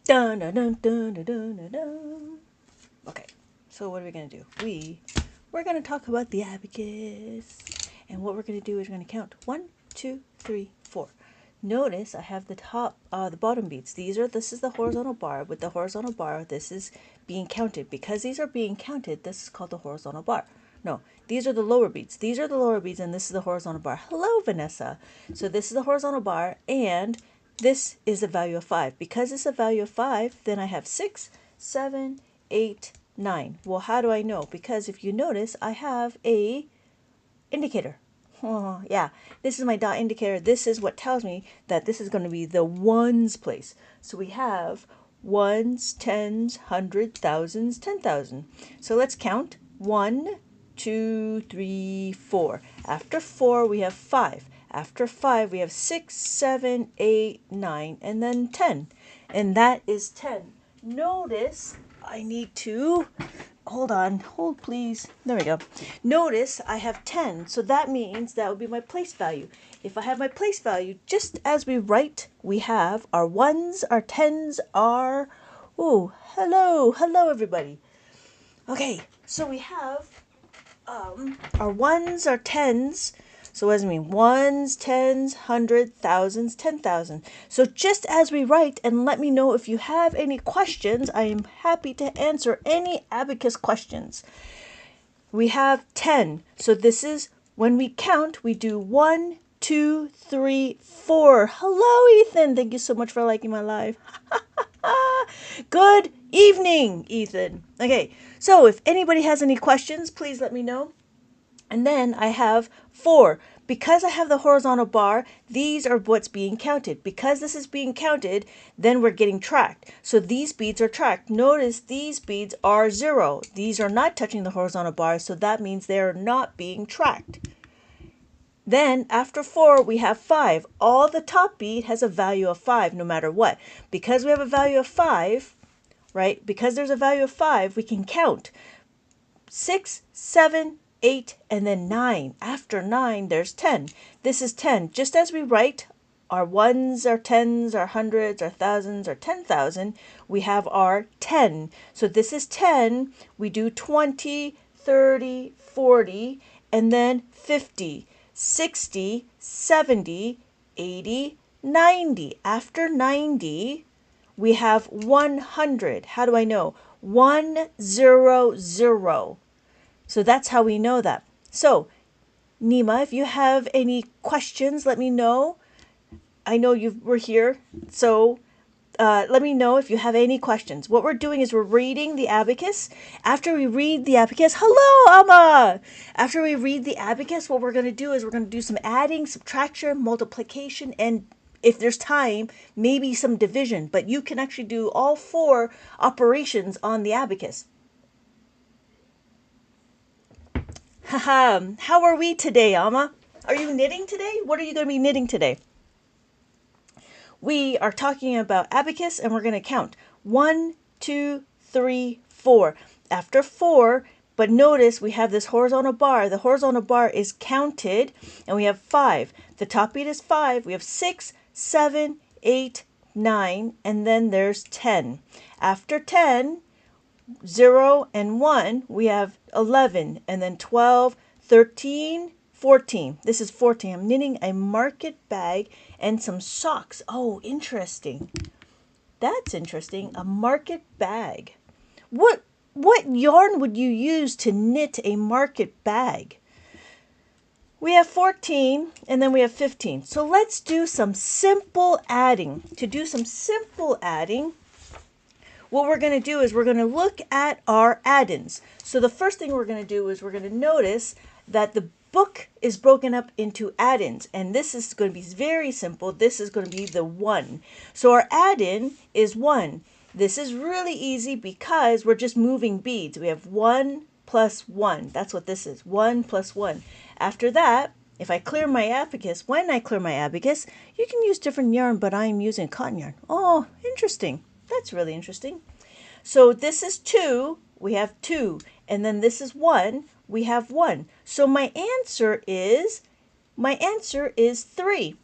Dun, dun, dun, dun, dun, dun, dun, dun. Okay, so what are we going to do? We're going to talk about the abacus. And what we're going to do is we're going to count 1, 2, 3, 4. Notice I have the bottom beats. This is the horizontal bar. With the horizontal bar, this is being counted. Because these are being counted, this is called the horizontal bar. No, these are the lower beats. These are the lower beats, and this is the horizontal bar. Hello, Vanessa. So this is the horizontal bar, and this is a value of 5. Because it's a value of 5, then I have 6, 7, 8, 9. Well, how do I know? Because if you notice, I have a indicator. Oh, yeah, this is my dot indicator. This is what tells me that this is going to be the ones place. So we have ones, tens, hundred, thousands, 10,000. So let's count. 1, 2, 3, 4. After 4, we have 5. After 5, we have 6, 7, 8, 9, and then 10. And that is 10. Notice I need to hold please. There we go. Notice I have 10, so that means that would be my place value. If I have my place value, just as we write, we have our ones, our tens, our, oh, hello everybody. Okay, so we have our ones, our tens. So what does it mean? Ones, tens, hundred, thousands, 10,000. So just as we write, and let me know if you have any questions. I am happy to answer any abacus questions. We have 10. So this is when we count, we do 1, 2, 3, 4. Hello, Ethan. Thank you so much for liking my live. Good evening, Ethan. Okay, so if anybody has any questions, please let me know. And then I have 4. Because I have the horizontal bar, these are what's being counted. Because this is being counted, then we're getting tracked. So these beads are tracked. Notice these beads are 0. These are not touching the horizontal bar, so that means they are not being tracked. Then after 4, we have 5. All the top bead has a value of 5 no matter what. Because we have a value of 5, right? Because there's a value of 5, we can count 6, 7, 8, and then 9. After 9, there's 10. This is 10. Just as we write our ones, our tens, our hundreds, our thousands, our 10,000, we have our 10. So this is 10. We do 20, 30, 40, and then 50, 60, 70, 80, 90. After 90, we have 100. How do I know? 100. So that's how we know that. So, Nima, if you have any questions, let me know. I know you were here, so let me know if you have any questions. What we're doing is we're reading the abacus. After we read the abacus, hello, Amma! After we read the abacus, what we're going to do is we're going to do some adding, subtraction, multiplication, and if there's time, maybe some division. But you can actually do all 4 operations on the abacus. Haha, how are we today, Alma? Are you knitting today? What are you going to be knitting today? We are talking about abacus and we're going to count 1, 2, 3, 4. After 4, but notice we have this horizontal bar. The horizontal bar is counted and we have 5. The top beat is 5. We have 6, 7, 8, 9, and then there's 10. After 10, 0 and 1, we have 11, and then 12, 13, 14. This is 14. I'm knitting a market bag and some socks. Oh, interesting. That's interesting. A market bag. What yarn would you use to knit a market bag? We have 14 and then we have 15. So let's do some simple adding. To do some simple adding, what we're going to do is we're going to look at our add-ins. So the first thing we're going to do is we're going to notice that the book is broken up into add-ins. And this is going to be very simple. This is going to be the 1. So our add-in is 1. This is really easy because we're just moving beads. We have 1 plus 1. That's what this is. 1 plus 1. After that, if I clear my abacus, when I clear my abacus, you can use different yarn, but I'm using cotton yarn. Oh, interesting. That's really interesting. So this is 2, we have 2. And then this is 1, we have 1. So my answer is 3.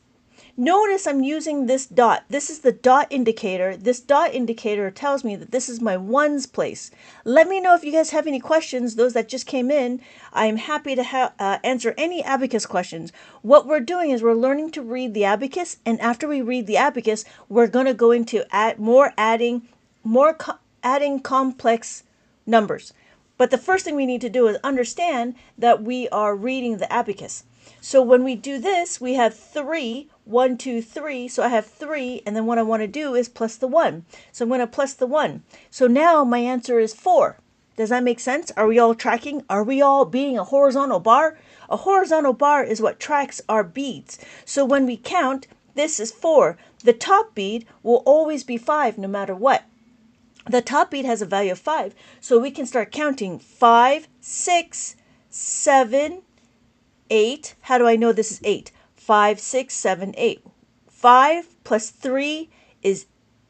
Notice I'm using this dot. This is the dot indicator. This dot indicator tells me that this is my ones place. Let me know if you guys have any questions, those that just came in. I'm happy to answer any abacus questions. What we're doing is we're learning to read the abacus, and after we read the abacus, we're going to go into adding complex numbers. But the first thing we need to do is understand that we are reading the abacus. So when we do this, we have 3, 1, 2, 3. So I have 3, and then what I want to do is plus the 1. So I'm going to plus the 1. So now my answer is 4. Does that make sense? Are we all tracking? Are we all being a horizontal bar? A horizontal bar is what tracks our beads. So when we count, this is 4. The top bead will always be 5 no matter what. The top bead has a value of 5, so we can start counting 5, 6, 7, 8. How do I know this is 8? 5, 6, 7, 8. 5 plus 3 is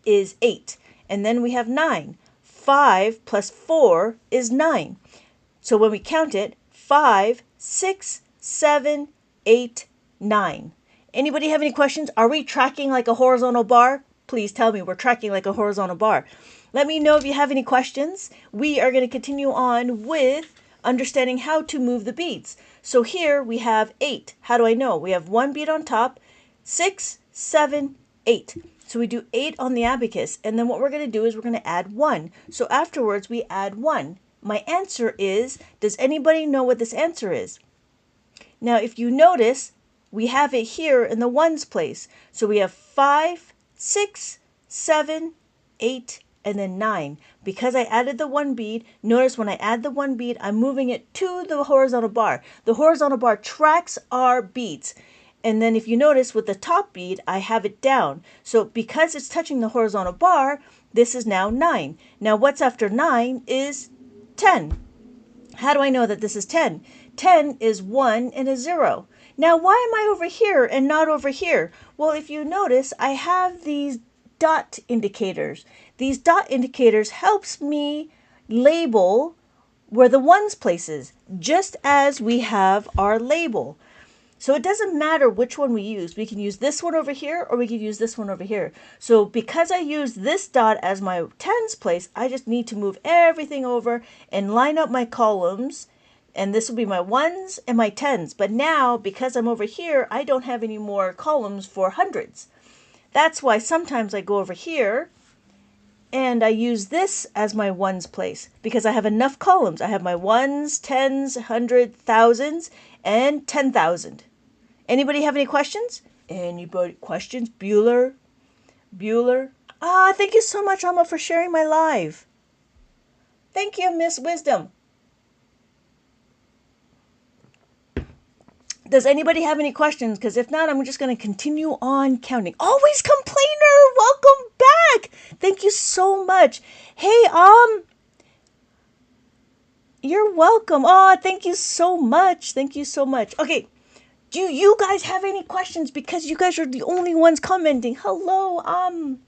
8. And then we have 9. 5 plus 4 is 9. So when we count it, 5, 6, 7, 8, 9. Anybody have any questions? Are we tracking like a horizontal bar? Please tell me we're tracking like a horizontal bar. Let me know if you have any questions. We are going to continue on with understanding how to move the beads. So here we have 8. How do I know? We have 1 bead on top, 6, 7, 8. So we do 8 on the abacus, and then what we're going to do is we're going to add 1. So afterwards we add 1. My answer is, does anybody know what this answer is? Now if you notice, we have it here in the ones place. So we have 5, 6, 7, 8, and then 9. Because I added the 1 bead, notice when I add the 1 bead, I'm moving it to the horizontal bar. The horizontal bar tracks our beads. And then if you notice with the top bead, I have it down. So because it's touching the horizontal bar, this is now 9. Now what's after 9 is 10. How do I know that this is 10? 10 is 1 and a 0. Now why am I over here and not over here? Well, if you notice, I have these dot indicators. These dot indicators helps me label where the ones place is, just as we have our label. So it doesn't matter which one we use. We can use this one over here, or we can use this one over here. So because I use this dot as my tens place, I just need to move everything over and line up my columns. And this will be my ones and my tens. But now, because I'm over here, I don't have any more columns for hundreds. That's why sometimes I go over here and I use this as my ones place, because I have enough columns. I have my ones, tens, hundred, thousands, and 10,000. Anybody have any questions? Anybody questions? Bueller? Thank you so much, Alma, for sharing my live. Thank you, Miss Wisdom. Does anybody have any questions? Because if not, I'm just going to continue on counting. Always complainer, welcome back. Thank you so much. Hey, you're welcome. Oh, thank you so much. Thank you so much. Okay, do you guys have any questions? Because you guys are the only ones commenting. Hello,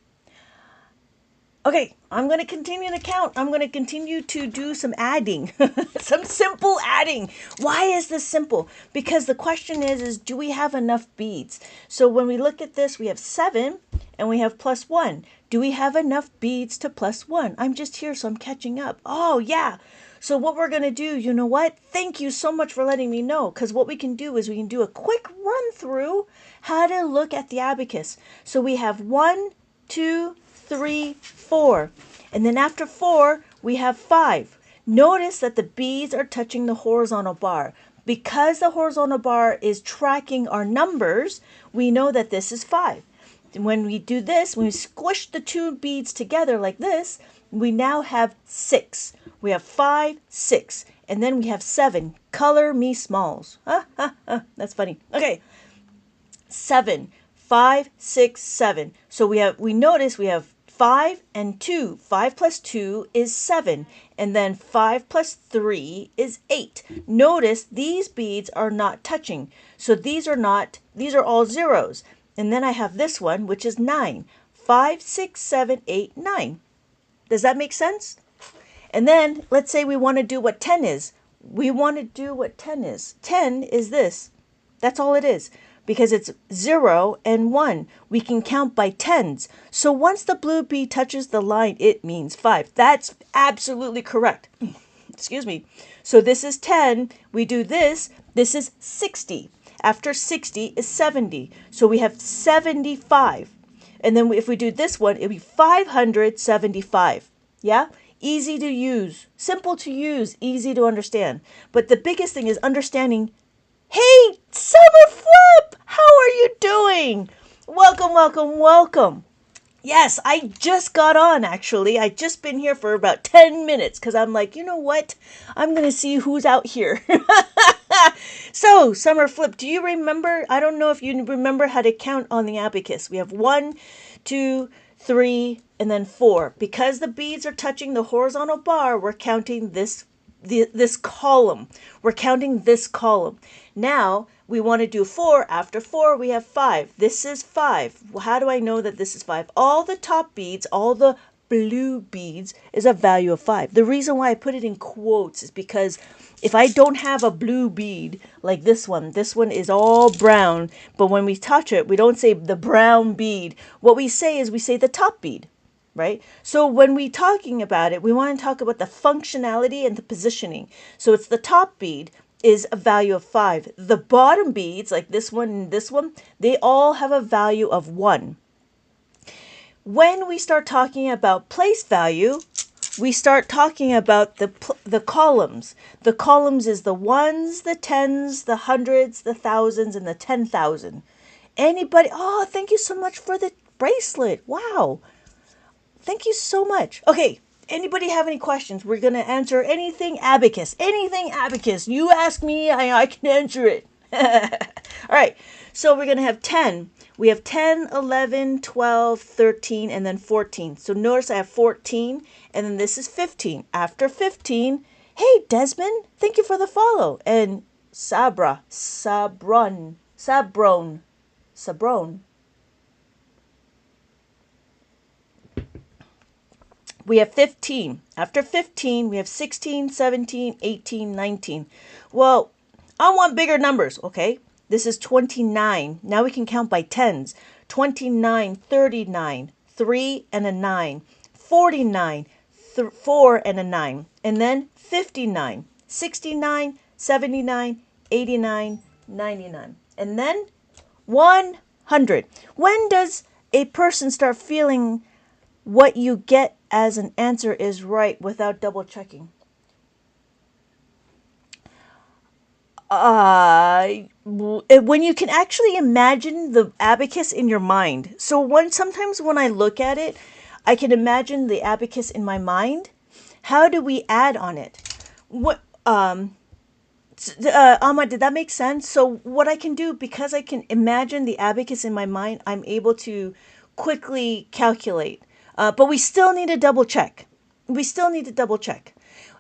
Okay, I'm going to continue to count. I'm going to continue to do some adding, some simple adding. Why is this simple? Because the question is do we have enough beads? So when we look at this, we have 7 and we have plus 1. Do we have enough beads to plus 1? I'm just here, so I'm catching up. Oh, yeah. So what we're going to do, you know what? Thank you so much for letting me know, because what we can do is we can do a quick run through how to look at the abacus. So we have 1, 2, 3, 4. And then after 4, we have 5. Notice that the beads are touching the horizontal bar. Because the horizontal bar is tracking our numbers, we know that this is 5. And when we do this, when we squish the 2 beads together like this, we now have 6. We have 5, 6. And then we have 7. Color me smalls. That's funny. Okay. 7. 5, 6, 7. So we notice we have 5 and 2. 5 plus 2 is 7. And then 5 plus 3 is 8. Notice these beads are not touching. So these are all zeros. And then I have this one, which is 9. 5, 6, 7, 8, 9. Does that make sense? And then let's say we want to do what 10 is. We want to do what 10 is. 10 is this. That's all it is. because it's 0 and 1. We can count by tens. So once the blue bead touches the line, it means 5. That's absolutely correct. Excuse me. So this is 10. We do this. This is 60. After 60 is 70. So we have 75. And then if we do this one, it'll be 575. Yeah? Easy to use, simple to use, easy to understand. But the biggest thing is understanding, hey, Summer Flip, how are you doing? Welcome, welcome, welcome. Yes, I just got on, actually. I just been here for about 10 minutes because I'm like, you know what? I'm going to see who's out here. So, Summer Flip, do you remember? I don't know if you remember how to count on the abacus. We have 1, 2, 3, and then 4. Because the beads are touching the horizontal bar, we're counting this column. We're counting this column. Now, we want to do 4. After 4, we have 5. This is 5. How do I know that this is 5? All the top beads, all the blue beads is a value of 5. The reason why I put it in quotes is because if I don't have a blue bead like this one is all brown, but when we touch it, we don't say the brown bead. What we say is we say the top bead, right? So when we're talking about it, we want to talk about the functionality and the positioning. So it's the top bead is a value of 5. The bottom beads, like this one and this one, they all have a value of 1. When we start talking about place value, we start talking about the columns. The columns is the ones, the tens, the hundreds, the thousands, and the 10,000. Anybody? Oh, thank you so much for the bracelet. Wow. Thank you so much. Okay. Anybody have any questions? We're going to answer anything abacus. Anything abacus. You ask me, I can answer it. All right. So we're going to have 10. We have 10, 11, 12, 13, and then 14. So notice I have 14, and then this is 15. After 15, hey, Desmond, thank you for the follow. And Sabron. We have 15. After 15, we have 16, 17, 18, 19. Well, I want bigger numbers, okay? This is 29. Now we can count by tens. 29, 39, 3 and a 9. 49, 4 and a 9. And then 59, 69, 79, 89, 99. And then 100. When does a person start feeling what you get as an answer is right without double checking? When you can actually imagine the abacus in your mind. So sometimes when I look at it, I can imagine the abacus in my mind. How do we add on it? What Ahmad, did that make sense? So what I can do, because I can imagine the abacus in my mind, I'm able to quickly calculate. But we still need to double check.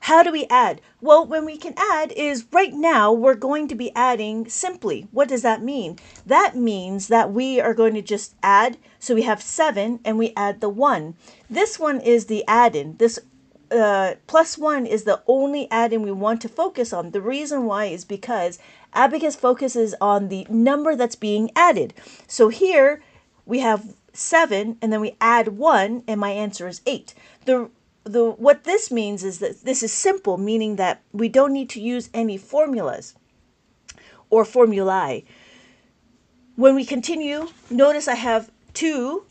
How do we add? Well, when we can add is right now we're going to be adding simply. What does that mean? That means that we are going to just add. So we have 7 and we add the 1. This one is the add-in. This plus 1 is the only add-in we want to focus on. The reason why is because Abacus focuses on the number that's being added. So here we have 7 and then we add 1 and my answer is 8. What this means is that this is simple, meaning that we don't need to use any formulas or formulae. When we continue, notice I have 2,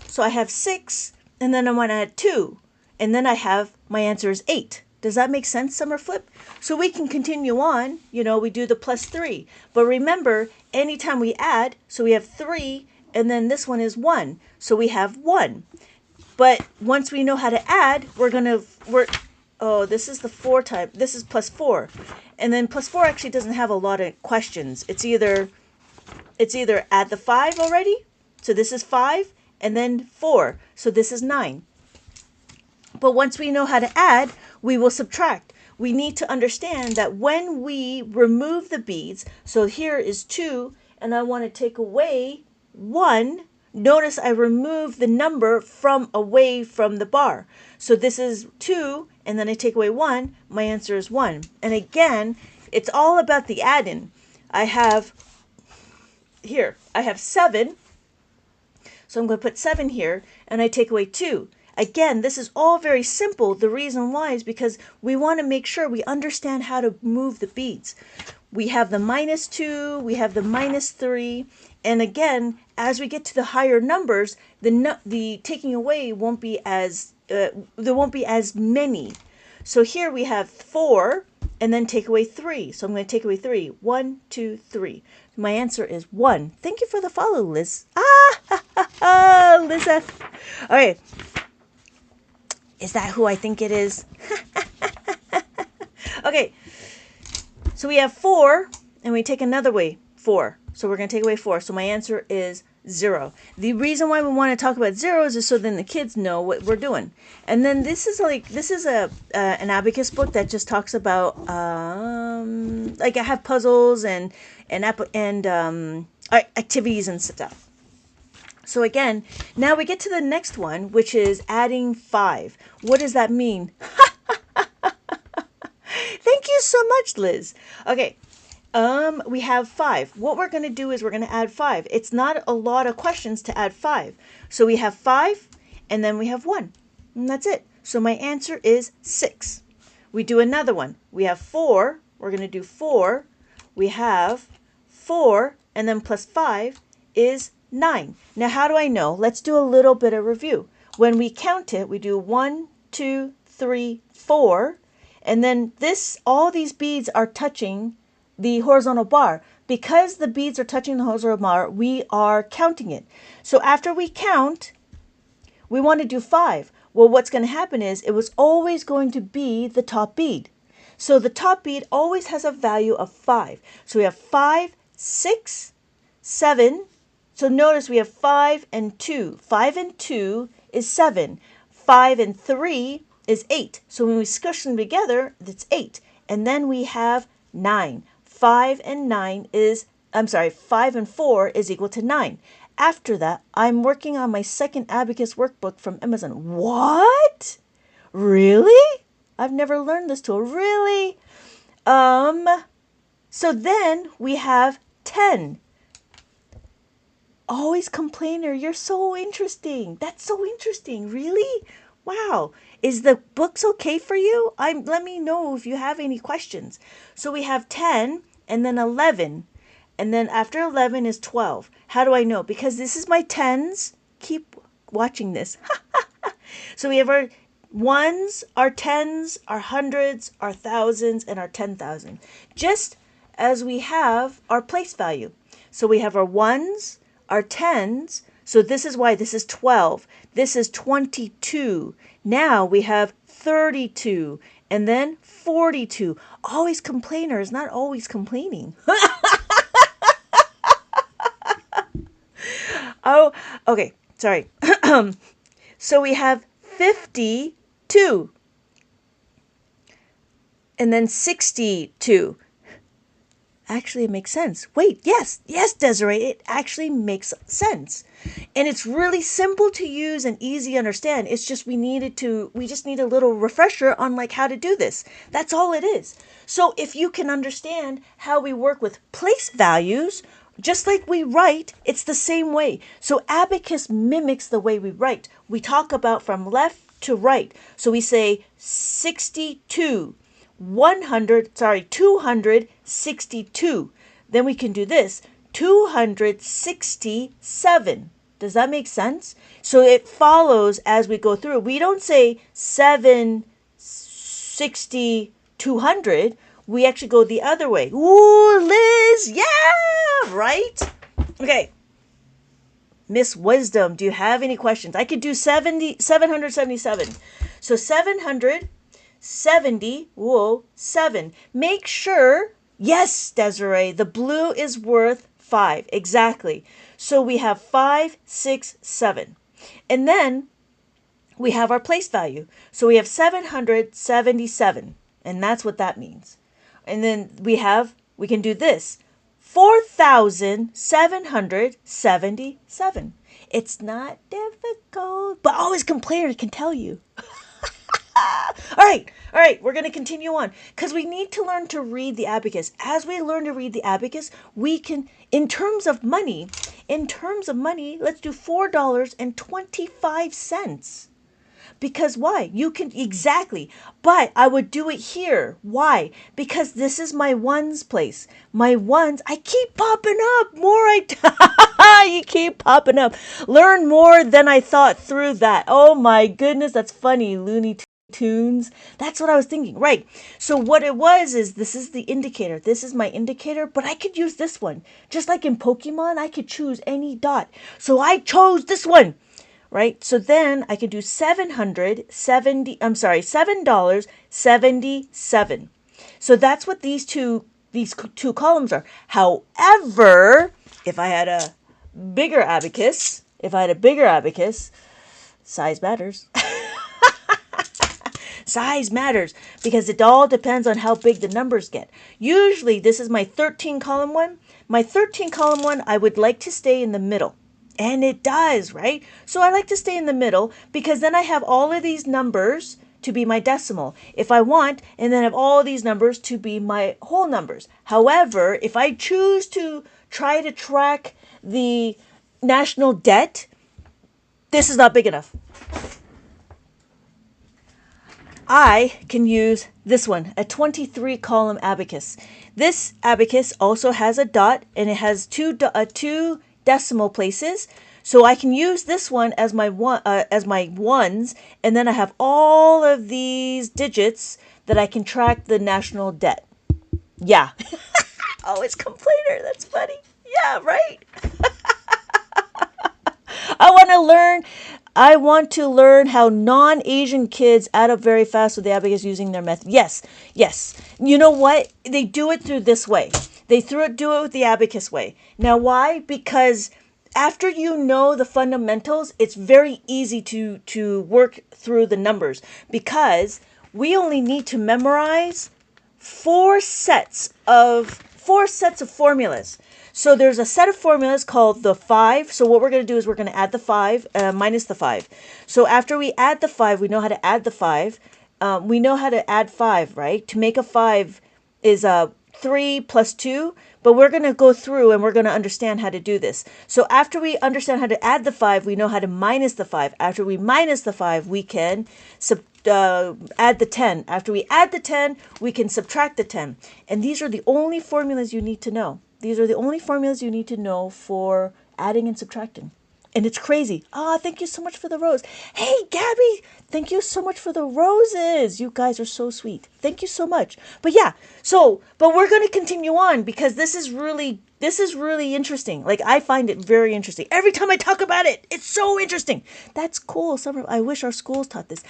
so I have 6, and then I want to add 2, and then I have, my answer is 8. Does that make sense, Summer Flip? So we can continue on, we do the plus 3. But remember, anytime we add, so we have 3, and then this one is 1, so we have 1. But once we know how to add, this is the 4 type. This is plus 4. And then plus 4 actually doesn't have a lot of questions. It's either add the 5 already. So this is 5 and then 4. So this is 9. But once we know how to add, we will subtract. We need to understand that when we remove the beads, so here is 2 and I want to take away 1. Notice I remove the number from away from the bar. So this is 2, and then I take away 1. My answer is 1. And again, it's all about the add-in. here, I have 7. So I'm going to put 7 here, and I take away 2. Again, this is all very simple. The reason why is because we want to make sure we understand how to move the beads. We have the -2, we have the -3, and again, as we get to the higher numbers, the taking away won't be as, there won't be as many. So here we have 4, and then take away 3. So I'm going to take away 3. 1, 2, 3. My answer is 1. Thank you for the follow, Liz. Liz F. Okay. Is that who I think it is? Okay. So we have 4, and we take another way, 4. So we're going to take away 4. So my answer is 0. The reason why we want to talk about zeros is so then the kids know what we're doing. And then this is an Abacus book that just talks about like I have puzzles and activities and stuff. So again, now we get to the next one, which is adding 5. What does that mean? Thank you so much, Liz. Okay. We have 5. What we're going to do is we're going to add 5. It's not a lot of questions to add 5. So we have 5, and then we have 1. And that's it. So my answer is 6. We do another one. We have 4. We're going to do 4. We have 4, and then plus 5 is 9. Now, how do I know? Let's do a little bit of review. When we count it, we do 1, 2, 3, 4. And then all these beads are touching the horizontal bar. Because the beads are touching the horizontal bar, we are counting it. So after we count, we want to do 5. Well, what's going to happen is it was always going to be the top bead. So the top bead always has a value of 5. So we have 5, 6, 7. So notice we have 5 and 2. 5 and 2 is 7. 5 and 3 is 8. So when we squish them together, it's 8. And then we have 9. 5 and 4 is equal to 9. After that, I'm working on my second Abacus workbook from Amazon. What? Really? I've never learned this tool. Really? So then we have 10. Always complainer. You're so interesting. That's so interesting. Really? Wow. Is the books okay for you? Let me know if you have any questions. So we have 10 and then 11. And then after 11 is 12. How do I know? Because this is my tens. Keep watching this. So we have our ones, our tens, our hundreds, our thousands, and our 10,000. Just as we have our place value. So we have our ones, our tens. So this is why this is 12. This is 22. Now we have 32 and then 42. Always complainers, not always complaining. Oh, okay. Sorry. So we have 52 and then 62. Actually, it makes sense. Wait, yes, Desiree, it actually makes sense. And it's really simple to use and easy to understand. It's just we just need a little refresher on like how to do this. That's all it is. So if you can understand how we work with place values, just like we write, it's the same way. So Abacus mimics the way we write. We talk about from left to right. So we say 62. 262. Then we can do this. 267. Does that make sense? So it follows as we go through. We don't say 760, 200. We actually go the other way. Ooh, Liz, yeah, right? Okay. Miss Wisdom, do you have any questions? I could do 777. So 770, 7. Make sure, yes, Desiree, the blue is worth 5. Exactly. So we have 5, 6, 7. And then we have our place value. So we have 777. And that's what that means. And then we can do this. 4,777. It's not difficult, but always complainers can tell you. All right, we're going to continue on because we need to learn to read the abacus. As we learn to read the abacus, we can, in terms of money, let's do $4.25. Because why? You can, exactly. But I would do it here. Why? Because this is my ones place. My ones, I keep popping up. You keep popping up. Learn more than I thought through that. Oh my goodness, that's funny. Looney Tunes. That's what I was thinking. Right. So what it was is this is the indicator. This is my indicator, but I could use this one. Just like in Pokemon, I could choose any dot. So I chose this one. Right? So then I can do $7.77. So that's what these two columns are. However, if I had a bigger abacus, size matters. Size matters because it all depends on how big the numbers get. Usually this is my 13 column one. My 13 column one, I would like to stay in the middle. And it does, right? So I like to stay in the middle because then I have all of these numbers to be my decimal if I want, and then have all these numbers to be my whole numbers. However, if I choose to try to track the national debt, this is not big enough. I can use this one, a 23 column abacus. This abacus also has a dot and it has two decimal places. So I can use this one as my ones, and then I have all of these digits that I can track the national debt. Yeah. Oh, it's completer. That's funny. Yeah, right. I want to learn how non-Asian kids add up very fast with the abacus using their method. Yes. You know what? They do it through this way. They do it with the abacus way. Now, why? Because after you know the fundamentals, it's very easy to work through the numbers because we only need to memorize four sets of formulas. So there's a set of formulas called the 5. So what we're going to do is we're going to add the 5 minus the 5. So after we add the 5, we know how to add the 5. We know how to add 5, right? To make a 5 is 3 plus 2. But we're going to go through and we're going to understand how to do this. So after we understand how to add the 5, we know how to minus the 5. After we minus the 5, we can add the 10. After we add the 10, we can subtract the 10. And these are the only formulas you need to know. These are the only formulas you need to know for adding and subtracting. And it's crazy. Thank you so much for the rose. Hey, Gabby, thank you so much for the roses. You guys are so sweet. Thank you so much. But yeah, but we're going to continue on because this is really interesting. Like, I find it very interesting. Every time I talk about it, it's so interesting. That's cool. I wish our schools taught this.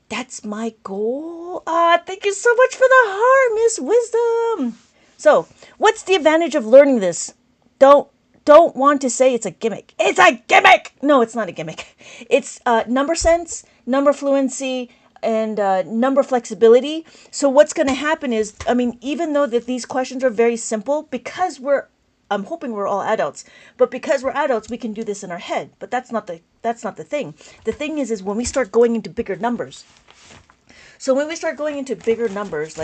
That's my goal. Thank you so much for the heart, Miss Wisdom. So, what's the advantage of learning this? Don't want to say it's a gimmick. It's a gimmick! No, it's not a gimmick. It's number sense, number fluency, and number flexibility. So what's going to happen is, even though that these questions are very simple, because I'm hoping we're all adults, but because we're adults, we can do this in our head. But that's not the thing. The thing is when we start going into bigger numbers. So when we start going into bigger numbers,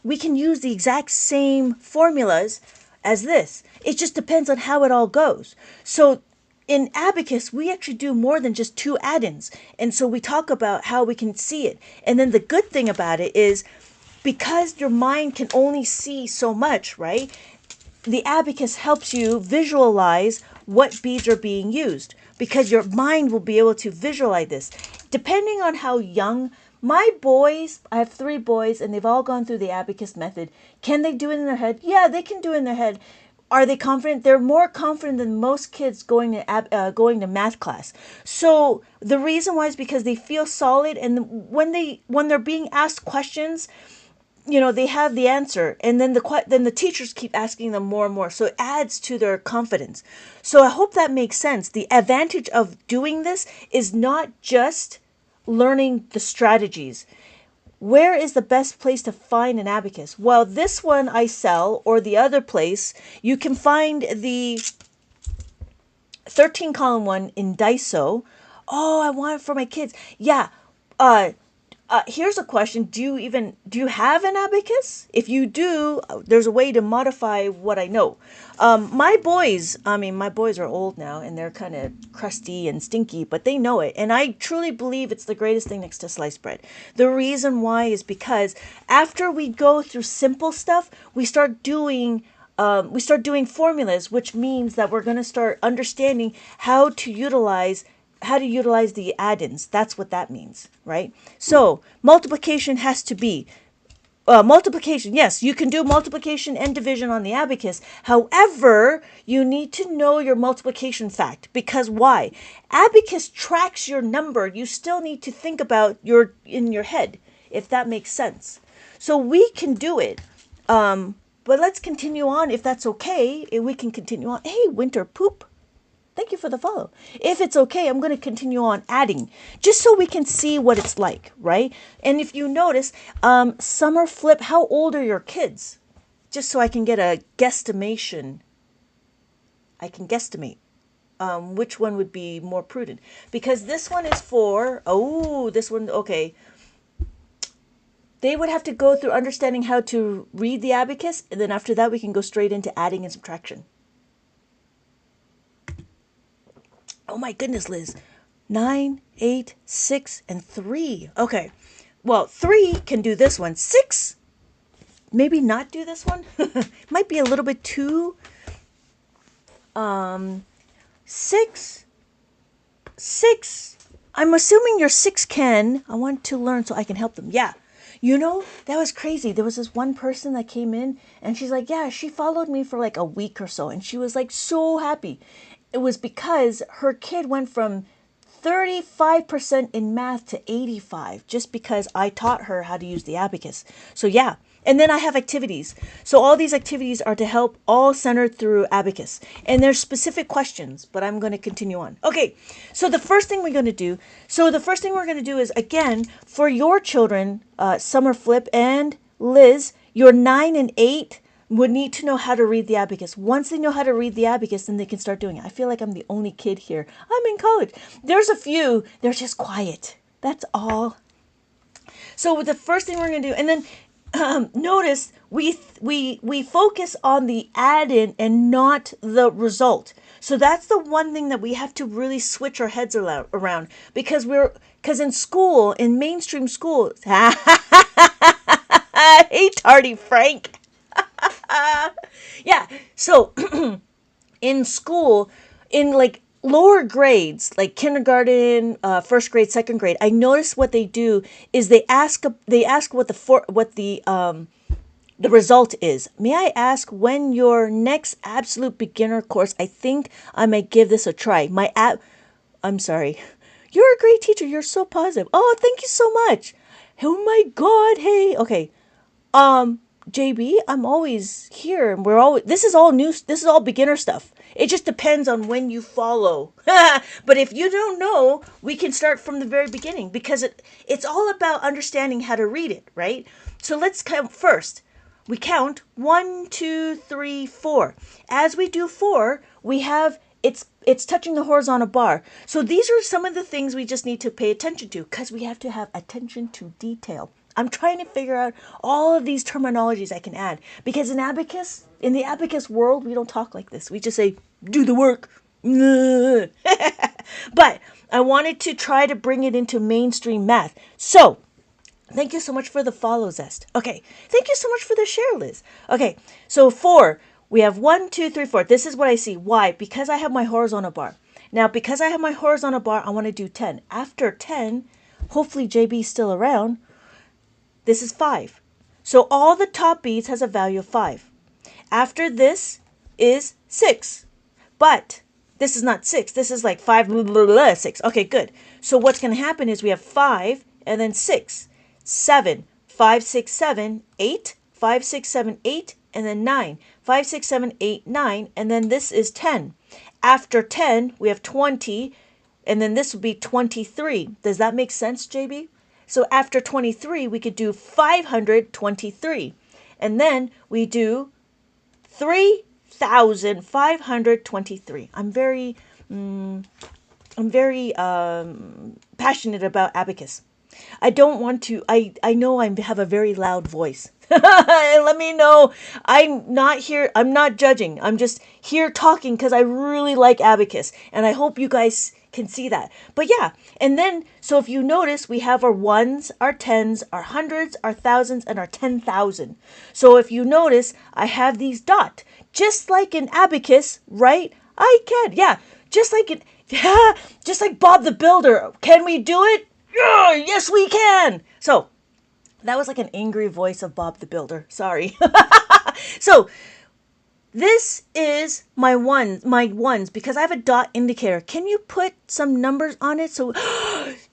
we can use the exact same formulas as this. It just depends on how it all goes. So in Abacus, we actually do more than just 2 add-ins. And so we talk about how we can see it. And then the good thing about it is because your mind can only see so much, right? The Abacus helps you visualize what beads are being used because your mind will be able to visualize this. Depending on how young, my boys, I have 3 boys and they've all gone through the Abacus method. Can they do it in their head? Yeah, they can do it in their head. Are they confident? They're more confident than most kids going to math class. So the reason why is because they feel solid, and when they're being asked questions, they have the answer, and then the teachers keep asking them more and more. So it adds to their confidence. So I hope that makes sense. The advantage of doing this is not just learning the strategies. Where is the best place to find an abacus? Well, this one I sell, or the other place, you can find the 13 column one in Daiso, Oh, I want it for my kids. Yeah. Here's a question. Do you have an abacus? If you do, there's a way to modify what I know. My boys are old now and they're kind of crusty and stinky, but they know it. And I truly believe it's the greatest thing next to sliced bread. The reason why is because after we go through simple stuff, we start doing formulas, which means that we're going to start understanding how to utilize the add-ins. That's what that means, right? So multiplication has to be multiplication. Yes, you can do multiplication and division on the abacus. However, you need to know your multiplication fact, because why? Abacus tracks your number. You still need to think about in your head, if that makes sense. So we can do it. But let's continue on, if that's okay. If we can continue on. Hey, Winter Poop. Thank you for the follow. If it's okay, I'm going to continue on adding, just so we can see what it's like, right? And if you notice, Summer Flip, how old are your kids? Just so I can get a guesstimation. I can guesstimate which one would be more prudent. Because this one is this one, okay. They would have to go through understanding how to read the abacus, and then after that we can go straight into adding and subtraction. Oh my goodness, Liz. 9, 8, 6, and 3. Okay. Well, 3 can do this one. 6, maybe not do this one. Might be a little bit too. 6. I'm assuming your 6 can. I want to learn so I can help them. Yeah. That was crazy. There was this one person that came in and she's like, yeah, she followed me for like a week or so. And she was like so happy. It was because her kid went from 35% in math to 85 just because I taught her how to use the abacus. So yeah. And then I have activities. So all these activities are to help, all centered through abacus. And there's specific questions, but I'm going to continue on. Okay. So the first thing we're going to do is, again, for your children, Summer Flip and Liz, your 9 and 8 would need to know how to read the abacus. Once they know how to read the abacus, then they can start doing it. I feel like I'm the only kid here. I'm in college. There's a few, they're just quiet. That's all. So the first thing we're going to do, and then notice we focus on the add-in and not the result. So that's the one thing that we have to really switch our heads around, because in school, in mainstream schools, hey, Tardy Frank. Yeah. So in school, in like lower grades, like kindergarten, first grade, second grade, I noticed what they do is they ask what the result is. May I ask when your next absolute beginner course? I think I might give this a try. I'm sorry. You're a great teacher. You're so positive. Oh, thank you so much. Oh my God. Hey. Okay. JB, I'm always here, and this is all new. This is all beginner stuff. It just depends on when you follow. But if you don't know, we can start from the very beginning, because it's all about understanding how to read it, right? So let's count first. We count 1, 2, 3, 4. As we do 4, we have it's touching the horizontal bar. So these are some of the things we just need to pay attention to, because we have to have attention to detail. I'm trying to figure out all of these terminologies I can add, because in the abacus world, we don't talk like this. We just say, do the work. But I wanted to try to bring it into mainstream math. So thank you so much for the follow, Zest. Okay. Thank you so much for the share, Liz. Okay. So 4, we have 1, 2, 3, 4. This is what I see. Why? Because I have my horizontal bar. Now, because I have my horizontal bar, I want to do 10. After 10, hopefully JB's still around. This is 5. So all the top beads has a value of 5. After this is 6. But this is not 6. This is like 5, 6. Okay, good. So what's going to happen is we have 5 and then 6, 7, 5, 6, 7, 8, 5, 6, 7, 8, and then 9. 5, 6, 7, 8, 9, and then this is 10. After 10, we have 20, and then this would be 23. Does that make sense, JB? So after 23, we could do 523. And then we do 3,523. I'm very I'm very passionate about abacus. I don't want to. I know I have a very loud voice. Let me know. I'm not here. I'm not judging. I'm just here talking because I really like abacus, and I hope you guys can see that. But yeah, and then so if you notice, we have our ones, our tens, our hundreds, our thousands, and our 10,000. So if you notice, I have these dot, just like in abacus, right? I can, yeah, just like it, yeah, just like Bob the Builder. Can we do it? Yeah, yes, we can. So that was like an angry voice of Bob the Builder. Sorry. So this is my ones because I have a dot indicator. Can you put some numbers on it? So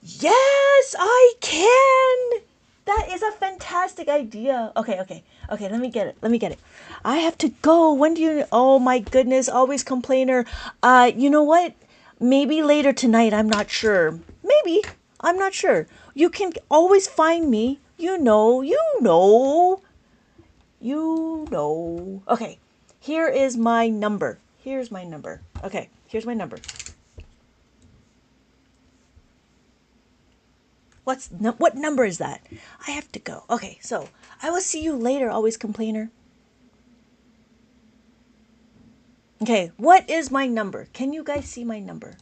yes, I can. That is a fantastic idea. Okay. Let me get it. I have to go. When do you? Oh my goodness, always complainer. You know what? Maybe later tonight. I'm not sure. Maybe. I'm not sure. You can always find me. You know. Okay. Here is my number. Okay. Here's my number. What number is that? I have to go. Okay. So I will see you later, always complainer. Okay. What is my number? Can you guys see my number?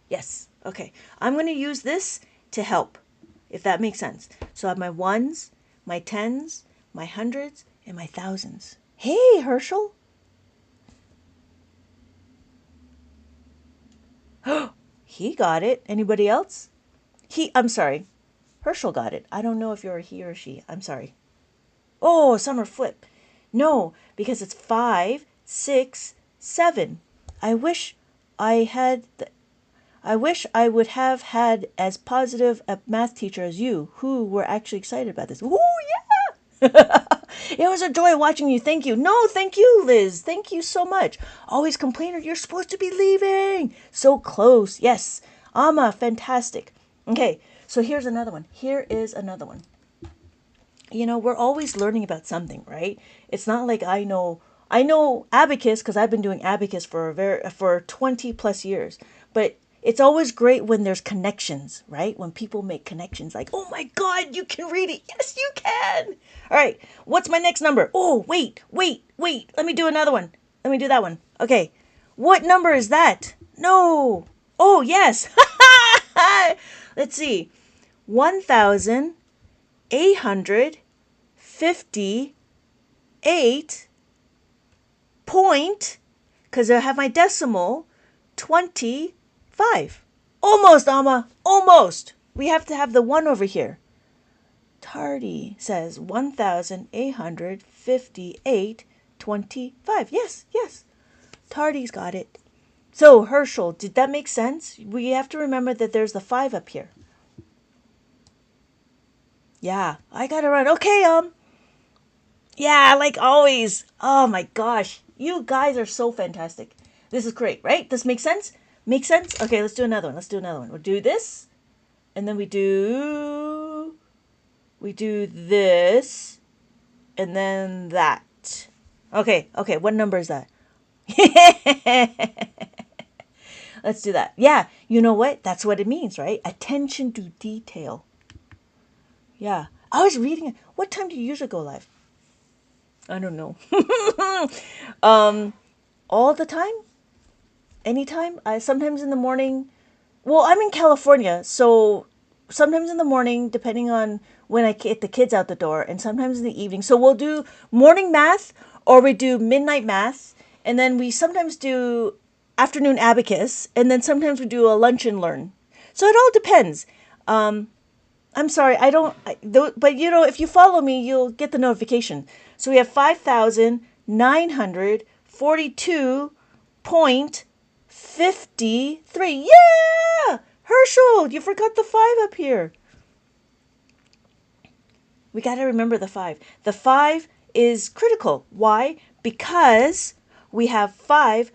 Yes. Okay. I'm going to use this to help, if that makes sense. So I have my ones, my tens, my hundreds, and my thousands. Hey, Herschel. He got it. Anybody else? I'm sorry. Herschel got it. I don't know if you're a he or she. I'm sorry. Oh, summer flip. No, because it's 5, 6, 7. I wish I had. I wish I would have had as positive a math teacher as you, who were actually excited about this. Ooh, yeah! It was a joy watching you. Thank you. No, thank you, Liz. Thank you so much. Always complainer, you're supposed to be leaving. So close. Yes. Amma, fantastic. Okay, so here's another one. Here is another one. You know, we're always learning about something, right? It's not like I know abacus because I've been doing abacus for 20 plus years. But it's always great when there's connections, right? When people make connections like, oh my God, you can read it. Yes, you can. All right. What's my next number? Oh, wait. Let me do another one. Let me do that one. Okay. What number is that? No. Oh, yes. Let's see. 1,858 point, because I have my decimal, 25. Almost, Amma. Almost. We have to have the 1 over here. Tardy says 1,858.25. Yes. Tardy's got it. So, Herschel, did that make sense? We have to remember that there's the 5 up here. Yeah, I gotta run. Okay, yeah, like always. Oh my gosh. You guys are so fantastic. This is great, right? This makes sense? Makes sense? Okay, let's do another one. We'll do this. And then we do this. And then that. Okay, what number is that? Let's do that. Yeah, you know what? That's what it means, right? Attention to detail. Yeah. I was reading it. What time do you usually go live? I don't know. All the time? Anytime? Sometimes in the morning. Well, I'm in California, so sometimes in the morning, depending on when I get the kids out the door, and sometimes in the evening. So we'll do morning math, or we do midnight math, and then we sometimes do afternoon abacus, and then sometimes we do a lunch and learn. So it all depends. I'm sorry, but you know, if you follow me, you'll get the notification. So we have 5,942.53. Yeah! Herschel, you forgot the 5 up here. We got to remember the 5. The 5 is critical. Why? Because we have 5.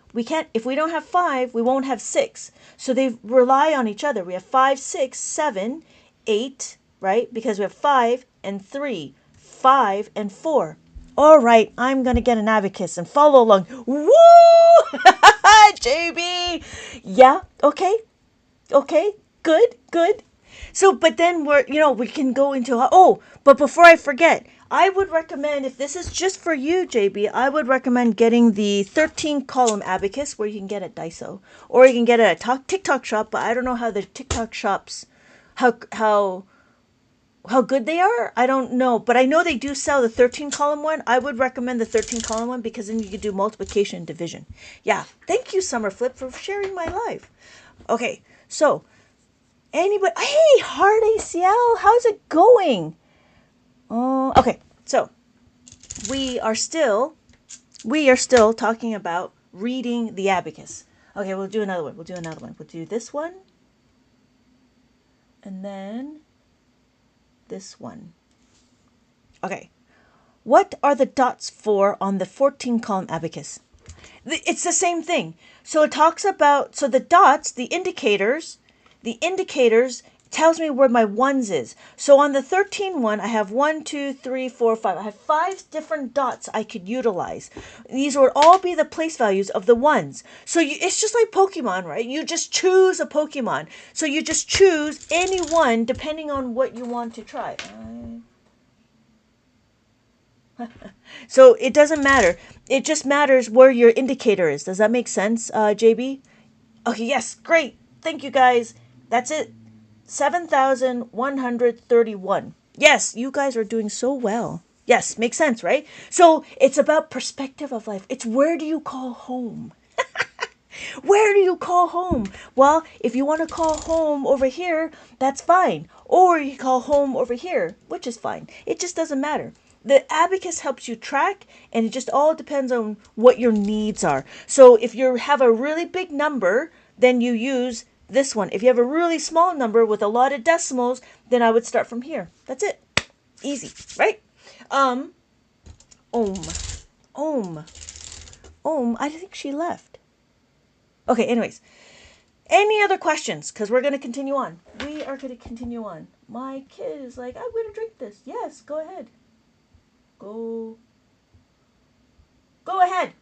If we don't have 5, we won't have 6. So they rely on each other. We have 5, 6, 7, 8, right? Because we have 5 and 3, 5 and 4. All right, I'm going to get an abacus and follow along. Woo! JB! Yeah, okay. Okay, good, good. So, but then we can go into, oh, but before I forget, I would recommend, if this is just for you, JB, I would recommend getting the 13 column abacus where you can get at Daiso, or you can get it at a TikTok shop, but I don't know how the TikTok shops, how how good they are. I don't know, but I know they do sell the 13 column one. I would recommend the 13 column one because then you can do multiplication and division. Yeah, thank you, Summerflip, for sharing my life. Okay, so anybody, hey, Hard ACL, how's it going? Okay, so we are still talking about reading the abacus. Okay, we'll do another one. We'll do this one, and then this one. Okay, what are the dots for on the 14 column abacus? It's the same thing. So it talks about, so the dots, the indicators tells me where my ones is. So on the 13 one, I have 1, 2, 3, 4, 5. I have 5 different dots I could utilize. These would all be the place values of the ones. So it's just like Pokemon, right? You just choose a Pokemon. So you just choose any one depending on what you want to try. So it doesn't matter. It just matters where your indicator is. Does that make sense, JB? Okay, yes, great. Thank you, guys. That's it. 7,131. Yes, you guys are doing so well. Yes, makes sense, right? So it's about perspective of life. It's where do you call home? Where do you call home? Well, if you want to call home over here, that's fine. Or you call home over here, which is fine. It just doesn't matter. The abacus helps you track, and it just all depends on what your needs are. So if you have a really big number, then you use this one. If you have a really small number with a lot of decimals, then I would start from here. That's it. Easy, right? Ohm. Ohm. Ohm. I think she left. Okay, anyways. Any other questions? Because we're going to continue on. We are going to continue on. My kid is like, I'm going to drink this. Yes, go ahead. Go ahead.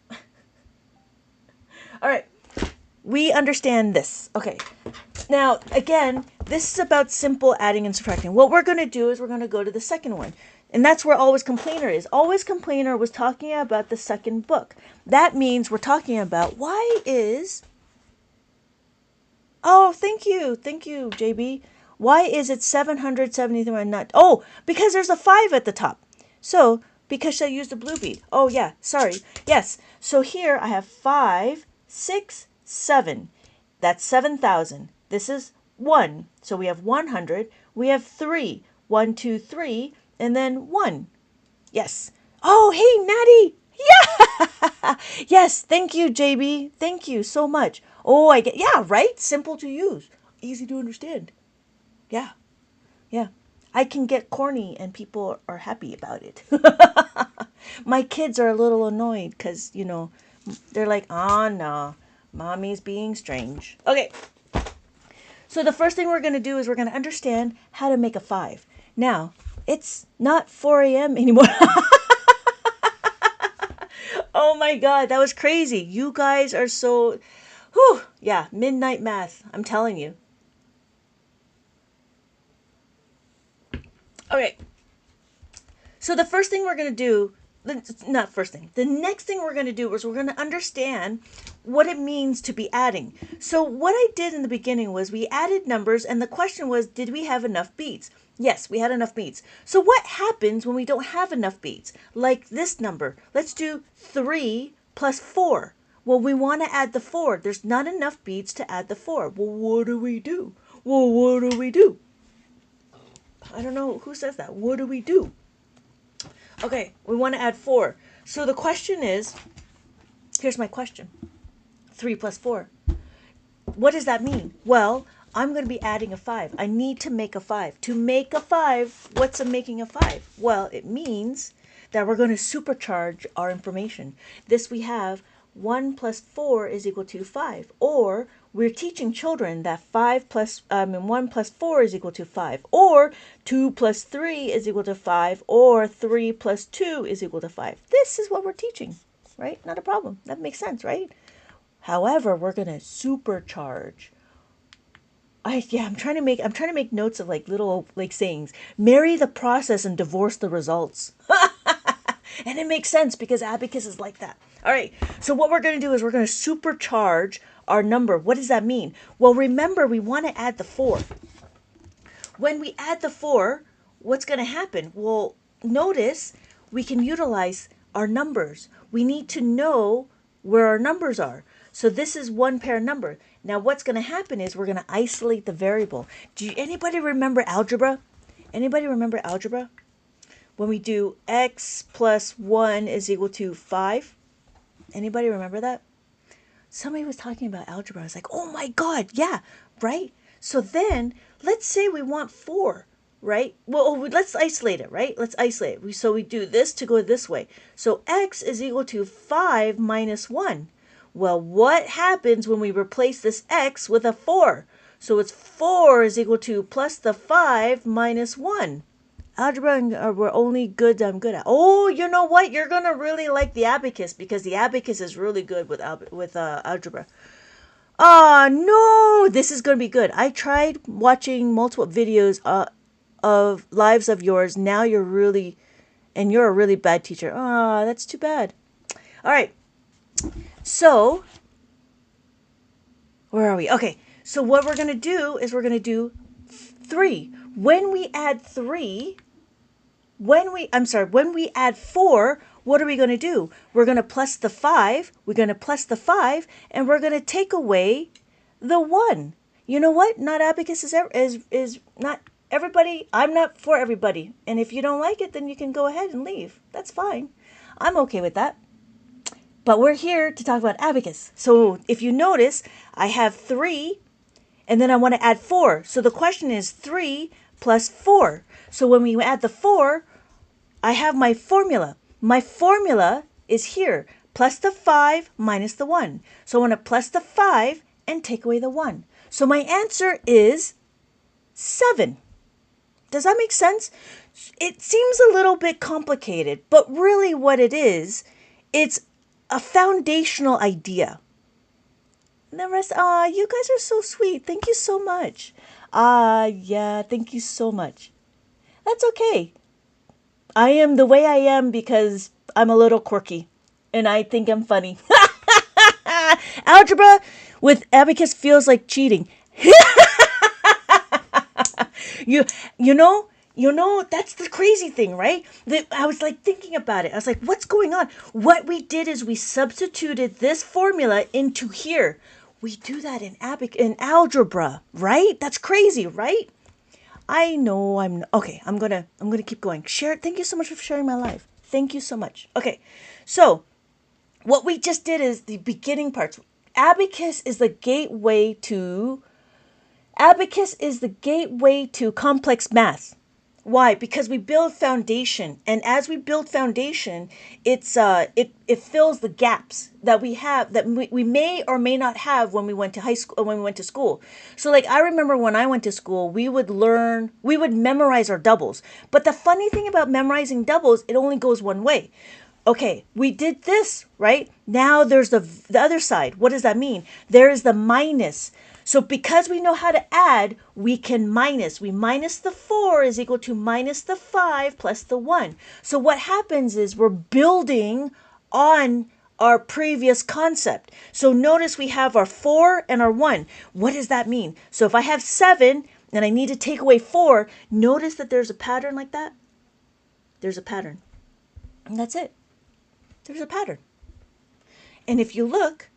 All right. We understand this. Okay. Now, again, this is about simple adding and subtracting. What we're going to do is we're going to go to the second one. And that's where Always Complainer is. Always Complainer was talking about the second book. That means we're talking about why is... Oh, thank you. Thank you, JB. Why is it 773 and not... Oh, because there's a 5 at the top. So, because I used the blue bead. Oh, yeah. Sorry. Yes. So here I have 5, 6, 7. That's 7,000. This is 1. So we have 100. We have 3. 1, 2, 3. And then 1. Yes. Oh, hey, Natty. Yeah. Yes. Thank you, JB. Thank you so much. Oh, I get... Yeah, right? Simple to use. Easy to understand. Yeah. Yeah. I can get corny and people are happy about it. My kids are a little annoyed because, they're like, oh, no, mommy's being strange. Okay. So the first thing we're going to do is we're going to understand how to make a 5. Now, it's not 4 a.m. anymore. Oh my God, that was crazy. You guys are so... Whew, yeah, midnight math. I'm telling you. Okay. So the first thing we're going to do, not first thing, the next thing we're going to do is we're going to understand what it means to be adding. So what I did in the beginning was we added numbers and the question was, did we have enough beats? Yes, we had enough beats. So what happens when we don't have enough beats? Like this number. Let's do 3 plus 4. Well, we want to add the 4. There's not enough beats to add the 4. Well, what do we do? Well, what do we do? I don't know who says that. What do we do? Okay, we want to add 4. So the question is, here's my question. 3 plus 4. What does that mean? Well, I'm going to be adding a 5. I need to make a 5. To make a 5, what's making a 5? Well, it means that we're going to supercharge our information. This we have 1 plus 4 is equal to 5. Or we're teaching children that 1 plus 4 is equal to 5. Or 2 plus 3 is equal to 5. Or 3 plus 2 is equal to 5. This is what we're teaching, right? Not a problem. That makes sense, right? However, we're going to supercharge I'm trying to make notes of like little like sayings. Marry the process and divorce the results. And it makes sense because Abacus is like that. All right. So what we're going to do is we're going to supercharge our number. What does that mean? Well, remember we want to add the 4. When we add the 4, what's going to happen? Well, notice we can utilize our numbers. We need to know where our numbers are. So this is one pair number. Now what's going to happen is we're going to isolate the variable. Anybody remember algebra? Anybody remember algebra? When we do x plus 1 is equal to 5. Anybody remember that? Somebody was talking about algebra. I was like, oh my God, yeah, right? So then let's say we want 4, right? Well, let's isolate it, right? Let's isolate it. So we do this to go this way. So x is equal to 5 minus 1. Well, what happens when we replace this x with a 4? So it's 4 is equal to plus the 5 minus 1. Algebra were only good I'm good at. Oh, you know what? You're going to really like the abacus because the abacus is really good with algebra. Oh, no, this is going to be good. I tried watching multiple videos of lives of yours. Now you're a really bad teacher. Ah, that's too bad. All right. So, where are we? Okay. So what we're going to do is we're going to do 3. When we add 3, when we add 4, what are we going to do? We're going to plus the 5. We're going to plus the 5, and we're going to take away the 1. You know what? Not abacus is not everybody. I'm not for everybody. And if you don't like it, then you can go ahead and leave. That's fine. I'm okay with that. But we're here to talk about abacus. So if you notice, I have 3, and then I want to add 4. So the question is 3 plus 4. So when we add the 4, I have my formula. My formula is here. Plus the 5 minus the 1. So I want to plus the 5 and take away the 1. So my answer is 7. Does that make sense? It seems a little bit complicated, but really what it is, it's a foundational idea. And the rest, you guys are so sweet. Thank you so much. Yeah, thank you so much. That's okay. I am the way I am because I'm a little quirky and I think I'm funny. Algebra with abacus feels like cheating. You know, that's the crazy thing, right? That I was like thinking about it. I was like, what's going on? What we did is we substituted this formula into here. We do that in algebra, right? That's crazy, right? I know okay. I'm gonna keep going. Share. Thank you so much for sharing my life. Thank you so much. Okay, so what we just did is the beginning parts. Abacus is the gateway to complex math. Why? Because we build foundation, and as we build foundation, it fills the gaps that we have that we may or may not have when we went to high school, when we went to school. So like I remember when I went to school, we would memorize our doubles. But the funny thing about memorizing doubles, it only goes one way. Okay, we did this, right? Now there's the other side. What does that mean? There is the minus. So because we know how to add, we can minus. We minus the 4 is equal to minus the 5 plus the 1. So what happens is we're building on our previous concept. So notice we have our 4 and our 1. What does that mean? So if I have 7 and I need to take away 4, notice that there's a pattern like that. There's a pattern. And that's it. There's a pattern. And if you look,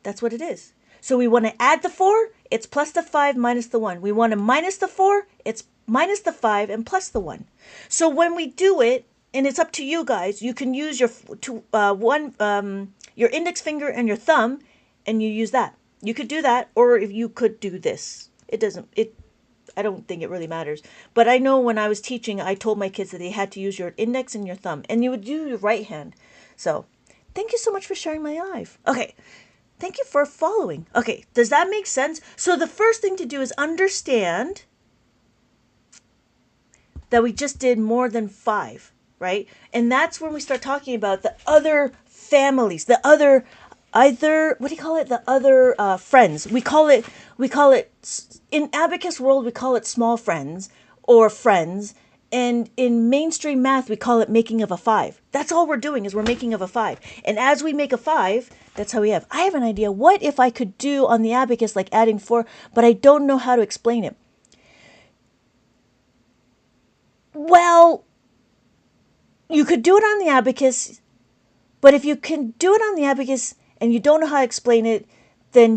that's what it is. So we want to add the 4, it's plus the 5 minus the 1. We want to minus the 4, it's minus the 5 and plus the 1. So when we do it, and it's up to you guys, you can use your index finger and your thumb, and you use that. You could do that, or if you could do this. I don't think it really matters. But I know when I was teaching, I told my kids that they had to use your index and your thumb, and you would do your right hand. So thank you so much for sharing my life. Okay. Thank you for following. Okay, does that make sense? So the first thing to do is understand that we just did more than 5, right? And that's when we start talking about the other families, the other either, what do you call it? The other friends. We call it, in Abacus world, we call it small friends or friends. And in mainstream math, we call it making of a 5. That's all we're doing is we're making of a 5. And as we make a 5, that's how we have. I have an idea. What if I could do on the abacus like adding 4, but I don't know how to explain it? Well, you could do it on the abacus, but if you can do it on the abacus and you don't know how to explain it, then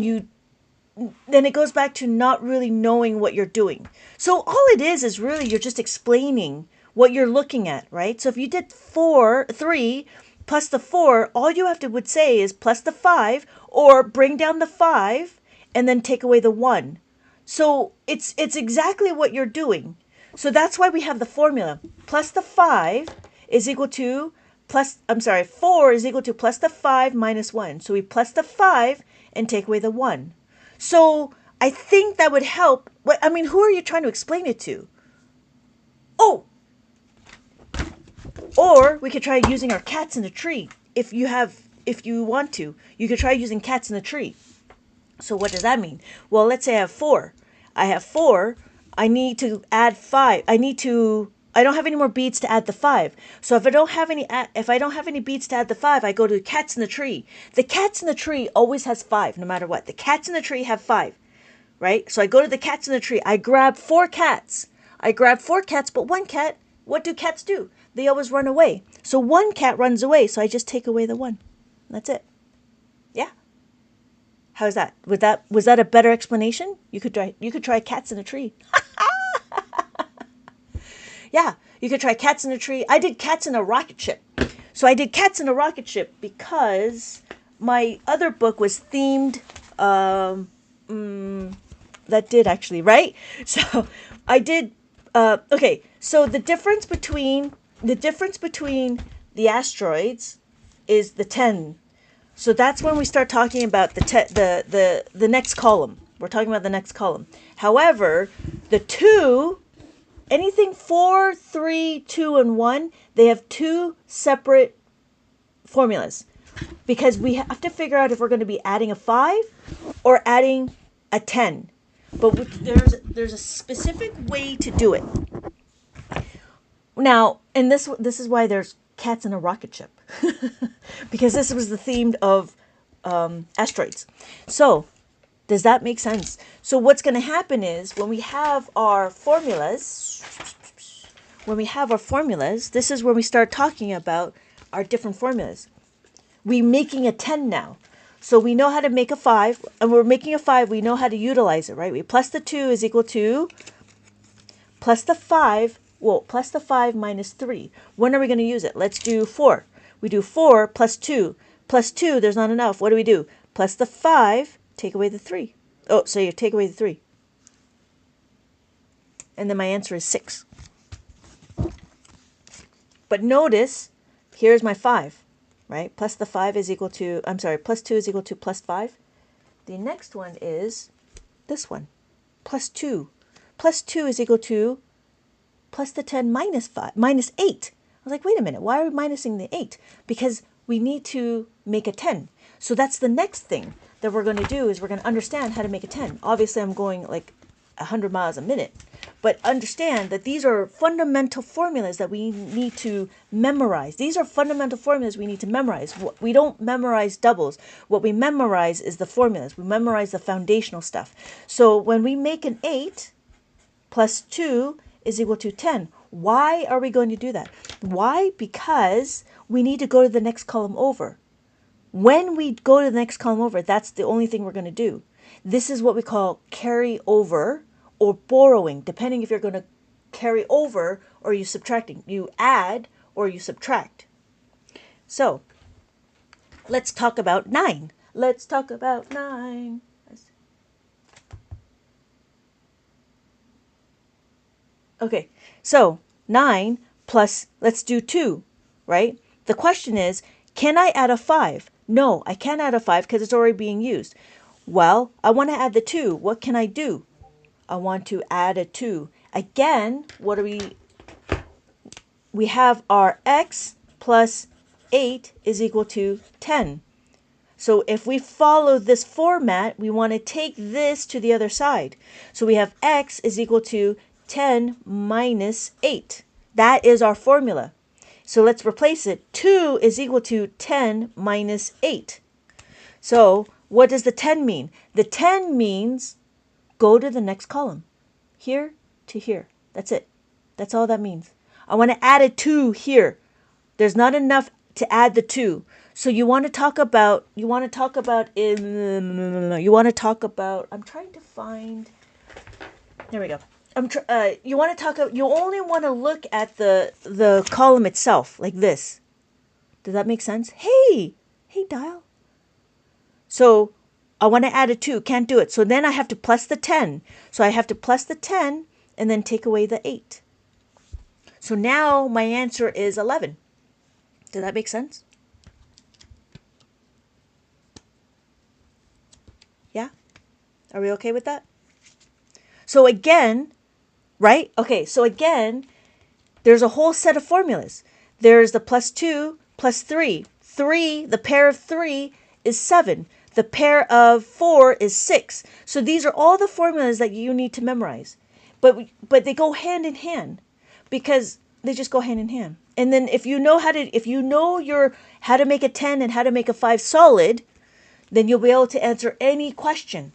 it goes back to not really knowing what you're doing. So all it is really you're just explaining what you're looking at, right? So if you did 3 plus the 4, all you have to would say is plus the 5 or bring down the 5 and then take away the 1. So it's exactly what you're doing. So that's why we have the formula. Plus the 5 is equal to 4 is equal to plus the 5 minus 1. So we plus the 5 and take away the 1. So I think that would help. I mean, who are you trying to explain it to? Oh! Or we could try using our cats in a tree. If you want to, you could try using cats in a tree. So what does that mean? Well, let's say I have 4. I need to add 5. I don't have any more beads to add the 5. So if I don't have any beads to add the 5, I go to cats in the tree. The cats in the tree always has 5, no matter what. The cats in the tree have 5, right? So I go to the cats in the tree. I grab 4 cats. But one cat, what do cats do? They always run away. So one cat runs away, so I just take away the 1. That's it. Yeah. How's that? Was that a better explanation? You could try cats in a tree. Yeah, you could try cats in a tree. I did cats in a rocket ship. So I did cats in a rocket ship because my other book was themed. That did actually, right? So I did. Okay, so the difference between the asteroids is the 10. So that's when we start talking about the next column. We're talking about the next column. However, the 2. Anything 4, 3, 2, and 1, they have 2 separate formulas because we have to figure out if we're going to be adding a 5 or adding a 10. But there's a specific way to do it. Now, and this is why there's cats in a rocket ship because this was the theme of asteroids. So does that make sense? So what's going to happen is when we have our formulas, this is when we start talking about our different formulas. We're making a 10 now. So we know how to make a 5, and we're making a 5. We know how to utilize it, right? We plus the 2 is equal to plus the 5 minus 3. When are we going to use it? Let's do 4. We do 4 plus 2. Plus 2, there's not enough. What do? Plus the 5. Take away the 3. Oh, so you take away the 3. And then my answer is 6. But notice, here's my 5, right? Plus the 5 is equal to, plus 2 is equal to plus 5. The next one is this one, plus 2. Plus 2 is equal to plus the 10 minus 8. I was like, wait a minute, why are we minusing the 8? Because we need to make a 10. So that's the next thing that we're going to do is we're going to understand how to make a 10. Obviously, I'm going like 100 miles a minute. But understand that these are fundamental formulas that we need to memorize. These are fundamental formulas we need to memorize. We don't memorize doubles. What we memorize is the formulas. We memorize the foundational stuff. So when we make an 8 plus 2 is equal to 10. Why are we going to do that? Why? Because we need to go to the next column over. When we go to the next column over, that's the only thing we're going to do. This is what we call carry over or borrowing, depending if you're going to carry over or you subtracting. You add or you subtract. So let's talk about 9. Let's talk about 9. Okay, so 9 plus, let's do 2, right? The question is, can I add a 5? No, I can't add a 5 because it's already being used. Well, I want to add the 2. What can I do? I want to add a 2. Again, what do we have our x plus 8 is equal to 10. So if we follow this format, we want to take this to the other side. So we have x is equal to 10 minus 8. That is our formula. So let's replace it. 2 is equal to 10 minus 8. So what does the 10 mean? The 10 means go to the next column. Here to here. That's it. That's all that means. I want to add a 2 here. There's not enough to add the 2. So you want to talk about, I'm trying to find, there we go. You want to talk, you only want to look at the column itself, like this. Does that make sense? Hey, dial. So I want to add a 2, can't do it. So then I have to plus the 10. So I have to plus the 10 and then take away the 8. So now my answer is 11. Does that make sense? Yeah? Are we okay with that? So again, right? Okay, so again, there's a whole set of formulas. There's the plus 2, plus 3. 3, the pair of 3 is 7. The pair of 4 is 6. So these are all the formulas that you need to memorize. But they go hand in hand because they just go hand in hand. And then if you know how to make a 10 and how to make a 5 solid, then you'll be able to answer any question.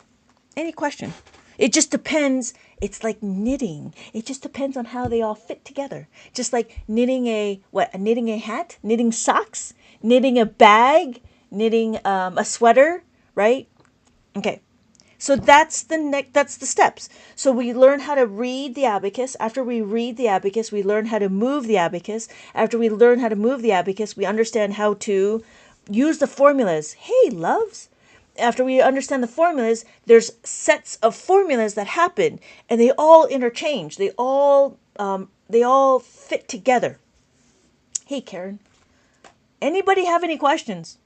Any question. It just depends. It's like knitting. It just depends on how they all fit together. Just like knitting a hat, knitting socks, knitting a bag, knitting a sweater, right? Okay. So that's the steps. So we learn how to read the abacus. After we read the abacus, we learn how to move the abacus. After we learn how to move the abacus, we understand how to use the formulas. Hey, loves. After we understand the formulas, there's sets of formulas that happen, and they all interchange. They all fit together. Hey, Karen. Anybody have any questions?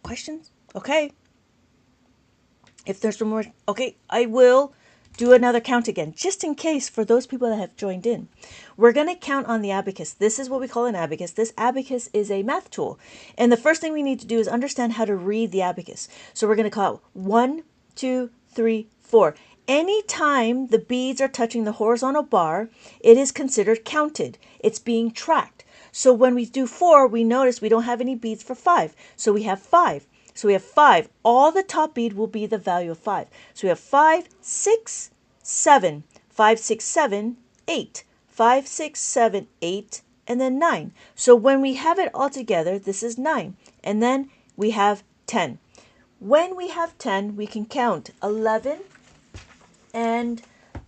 Questions? Okay. If there's some more, okay, I will do another count again, just in case for those people that have joined in. We're going to count on the abacus. This is what we call an abacus. This abacus is a math tool. And the first thing we need to do is understand how to read the abacus. So we're going to call 1, 2, 3, 4. Anytime the beads are touching the horizontal bar, it is considered counted. It's being tracked. So when we do 4, we notice we don't have any beads for 5. So we have 5. So we have 5. All the top bead will be the value of 5. So we have 5, 6, 7, 5, 6, 7, 8, 5, 6, 7, 8, and then 9. So when we have it all together, this is 9. And then we have 10. When we have 10, we can count 11 and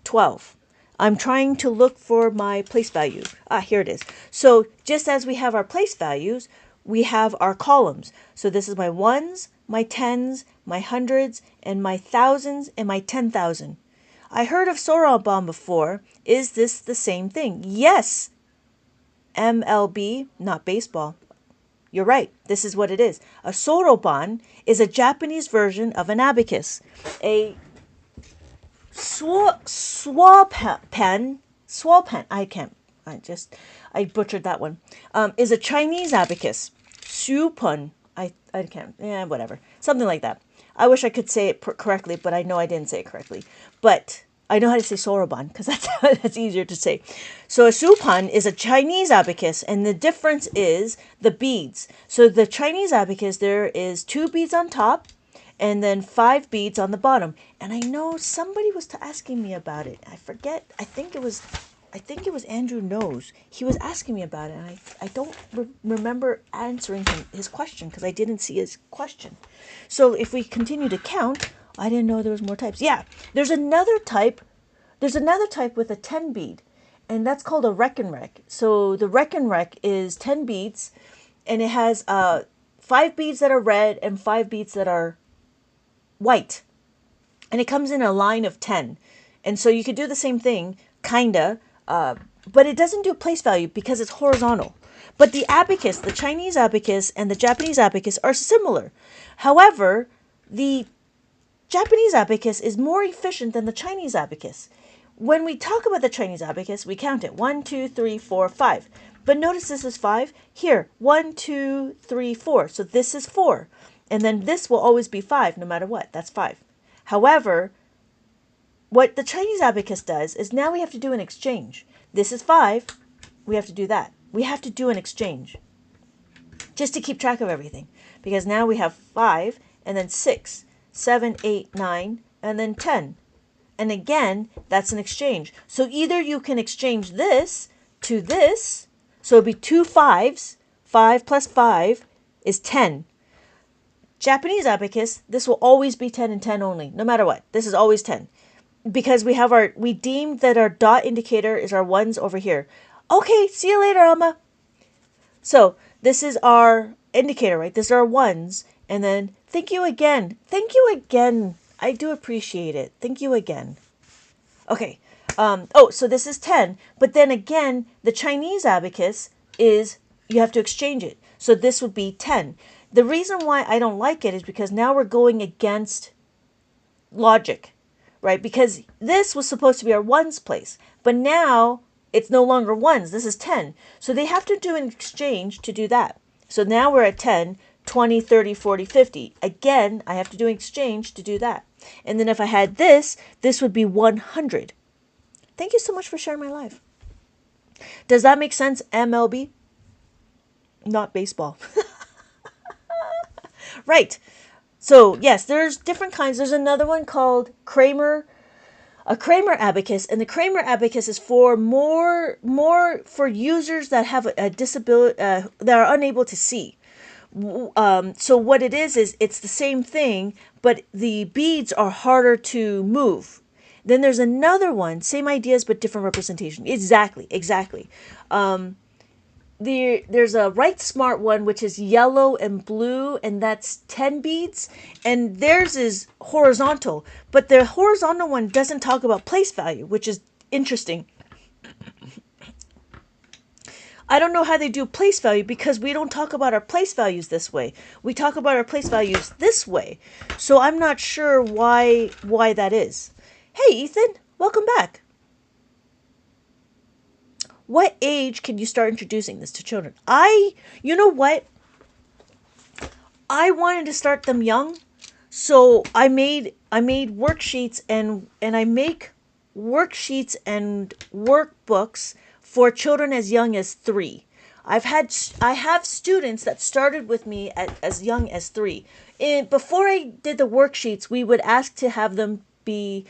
12. I'm trying to look for my place value. Here it is. So just as we have our place values, we have our columns. So this is my ones, my tens, my hundreds, and my thousands, and my 10,000. I heard of Soroban before. Is this the same thing? Yes. MLB, not baseball. You're right. This is what it is. A Soroban is a Japanese version of an abacus. A swap pen, I butchered that one, is a Chinese abacus. Supun, I can't, whatever. Something like that. I wish I could say it correctly, but I know I didn't say it correctly. But I know how to say Soroban, because that's easier to say. So a Supan is a Chinese abacus, and the difference is the beads. So the Chinese abacus, there is 2 beads on top, and then 5 beads on the bottom. And I know somebody was asking me about it. I forget. I think it was Andrew Knows. He was asking me about it, and I don't remember answering his question because I didn't see his question. So if we continue to count, I didn't know there was more types. Yeah, there's another type. There's another type with a 10 bead, and that's called a reckon rec. So the reckon rec is 10 beads, and it has 5 beads that are red and 5 beads that are white, and it comes in a line of 10. And so you could do the same thing, kinda, but it doesn't do place value because it's horizontal. But the abacus, the Chinese abacus and the Japanese abacus are similar. However, the Japanese abacus is more efficient than the Chinese abacus. when we talk about the Chinese abacus, we count it 1, 2, 3, 4, 5. But notice this is 5. Here, 1, 2, 3, 4. So this is 4. And then this will always be 5 no matter what. That's 5. However, what the Chinese abacus does is now we have to do an exchange. This is 5. We have to do that. We have to do an exchange just to keep track of everything. Because now we have 5 and then 6, 7, 8, 9, and then 10. And again, that's an exchange. So either you can exchange this to this. So it'd be 2 5s. 5 plus 5 is 10. Japanese abacus, this will always be 10 and 10 only, no matter what. This is always 10. Because we deemed that our dot indicator is our ones over here. Okay, see you later, Alma. So this is our indicator, right? This is our ones. And then thank you again. Thank you again. I do appreciate it. Thank you again. Okay. So this is 10. But then again, the Chinese abacus is, you have to exchange it. So this would be 10. The reason why I don't like it is because now we're going against logic, right? Because this was supposed to be our ones place. But now it's no longer ones. This is 10. So they have to do an exchange to do that. So now we're at 10, 20, 30, 40, 50. Again, I have to do an exchange to do that. And then if I had this, this would be 100. Thank you so much for sharing my live. Does that make sense, MLB? Not baseball. Right. So, yes, there's different kinds. There's another one called a Kramer abacus, and the Kramer abacus is for more for users that have a disability, that are unable to see. So what it is it's the same thing, but the beads are harder to move. Then there's another one, same ideas but different representation. Exactly. There's a Right Smart one, which is yellow and blue, and that's 10 beads, and theirs is horizontal, but the horizontal one doesn't talk about place value, which is interesting. I don't know how they do place value because we don't talk about our place values this way. We talk about our place values this way. So I'm not sure why that is. Hey, Ethan, welcome back. What age can you start introducing this to children? You know what? I wanted to start them young, so I made worksheets and I make worksheets and workbooks for children as young as 3. I have students that started with me as young as 3. And before I did the worksheets, we would ask to have them be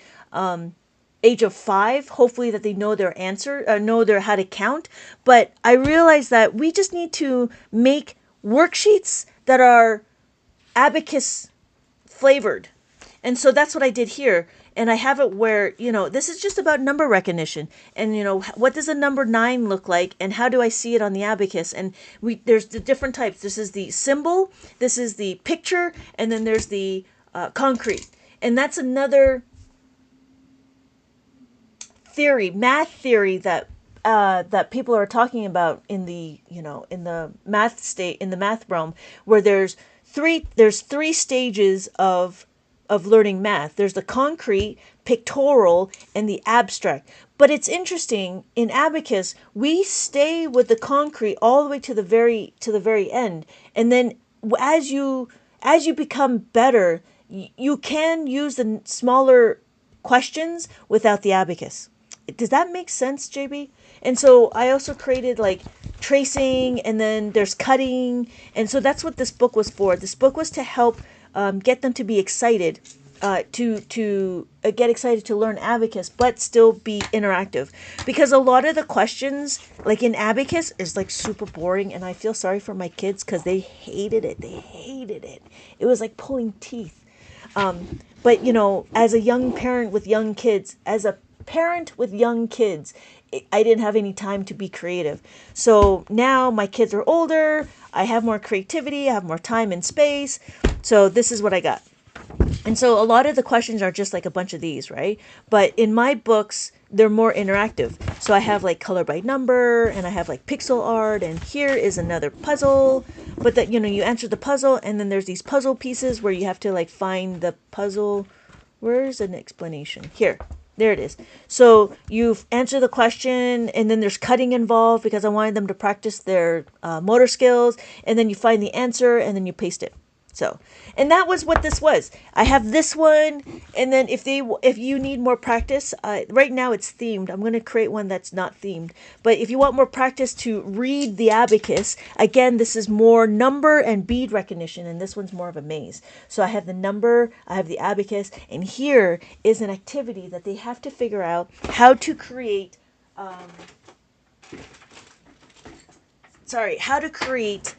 age of 5, hopefully that they know their answer, know how to count. But I realized that we just need to make worksheets that are abacus flavored. And so that's what I did here. And I have it where, this is just about number recognition. And, what does a number 9 look like? And how do I see it on the abacus? And there's the different types. This is the symbol. This is the picture. And then there's the concrete. And that's another math theory that people are talking about in the math realm, where there's three stages of learning math. There's the concrete, pictorial, and the abstract. But it's interesting, in abacus, we stay with the concrete all the way to the very end. And then as you become better, you can use the smaller questions without the abacus. Does that make sense, JB? And so I also created like tracing, and then there's cutting. And so that's what this book was for. This book was to help get them to be excited, to get excited to learn abacus, but still be interactive. Because a lot of the questions, like in abacus, is like super boring. And I feel sorry for my kids because they hated it. It was like pulling teeth. But, as a young parent with young kids, I didn't have any time to be creative. So now my kids are older. I have more creativity. I have more time and space. So this is what I got. And so a lot of the questions are just like a bunch of these, right? But in my books, they're more interactive. So I have like color by number, and I have like pixel art, and here is another puzzle. But that, you answer the puzzle, and then there's these puzzle pieces where you have to like find the puzzle. Where's an explanation? Here. There it is. So you've answered the question, and then there's cutting involved because I wanted them to practice their motor skills. And then you find the answer, and then you paste it. So, and that was what this was. I have this one, and then if you need more practice, right now it's themed. I'm going to create one that's not themed. But if you want more practice to read the abacus, again, this is more number and bead recognition, and this one's more of a maze. So I have the number, I have the abacus, and here is an activity that they have to figure out how to create. How to create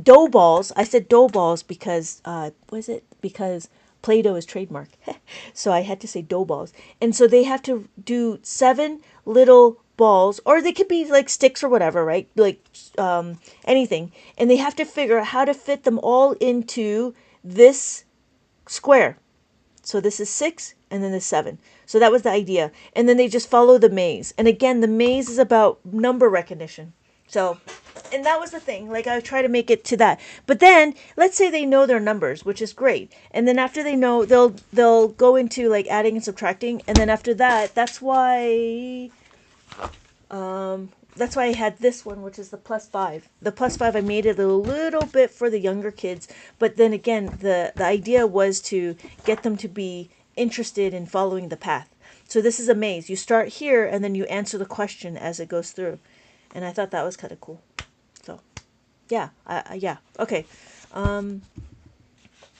dough balls. I said dough balls because was it because Play-Doh is trademark. So I had to say dough balls. And so they have to do 7 little balls, or they could be like sticks or whatever, right? Like anything. And they have to figure out how to fit them all into this square. So this is 6 and then this 7. So that was the idea. And then they just follow the maze. And again, the maze is about number recognition. So, and that was the thing. Like I try to make it to that. But then let's say they know their numbers, which is great. And then after they know, they'll go into like adding and subtracting. And then after that, that's why I had this one, which is the +5. The +5, I made it a little bit for the younger kids. But then again, the idea was to get them to be interested in following the path. So this is a maze. You start here and then you answer the question as it goes through. And I thought that was kind of cool. So, yeah, yeah, okay. But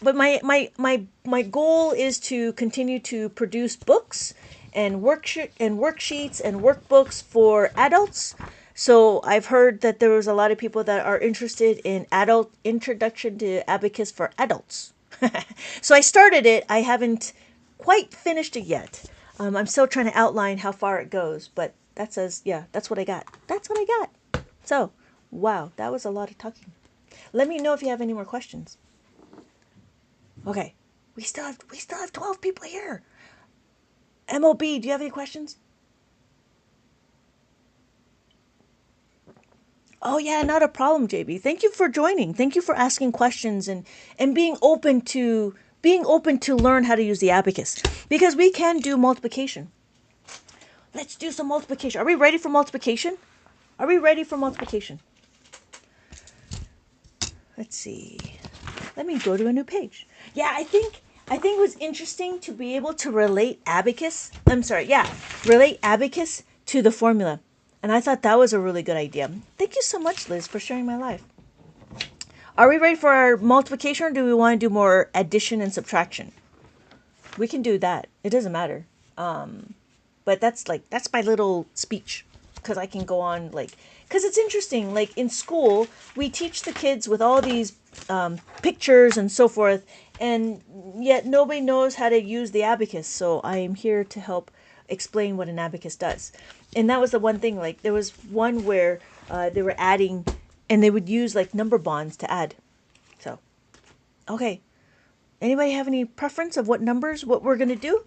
my goal is to continue to produce books and worksheets and workbooks for adults. So I've heard that there was a lot of people that are interested in adult introduction to abacus for adults. So I started it. I haven't quite finished it yet. I'm still trying to outline how far it goes, but that says, yeah, that's what I got. That's what I got. So, wow, that was a lot of talking. Let me know if you have any more questions. Okay, we still have 12 people here. MOB, do you have any questions? Oh yeah, not a problem, JB. Thank you for joining. Thank you for asking questions and being open to learn how to use the abacus, because we can do multiplication. Let's do some multiplication. Are we ready for multiplication? Are we ready for multiplication? Let's see. Let me go to a new page. Yeah, I think it was interesting to be able to relate abacus. Relate abacus to the formula. And I thought that was a really good idea. Thank you so much, Liz, for sharing my life. Are we ready for our multiplication, or do we want to do more addition and subtraction? We can do that. It doesn't matter. But that's my little speech, because I can go on because it's interesting. Like in school, we teach the kids with all these pictures and so forth, and yet nobody knows how to use the abacus. So I am here to help explain what an abacus does. And that was the one thing. Like there was one where they were adding, and they would use like number bonds to add. So, okay. Anybody have any preference of what we're gonna do?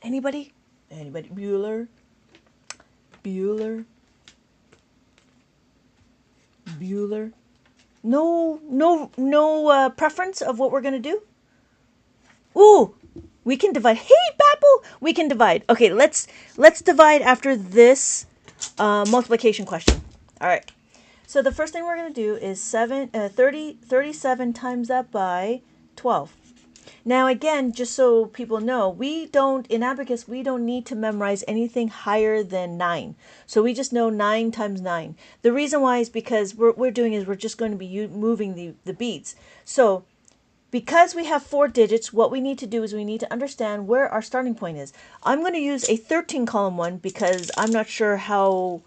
Anybody? Bueller? No preference of what we're gonna do? Ooh, we can divide. Hey, Babel, we can divide. Okay, let's divide after this multiplication question. All right. So the first thing we're gonna do is 37 times that by 12. Now again, just so people know, in abacus, we don't need to memorize anything higher than 9. So we just know 9 times 9. The reason why is because what we're doing is we're just going to be moving the beads. So because we have 4 digits, what we need to do is we need to understand where our starting point is. I'm going to use a 13 column one because I'm not sure how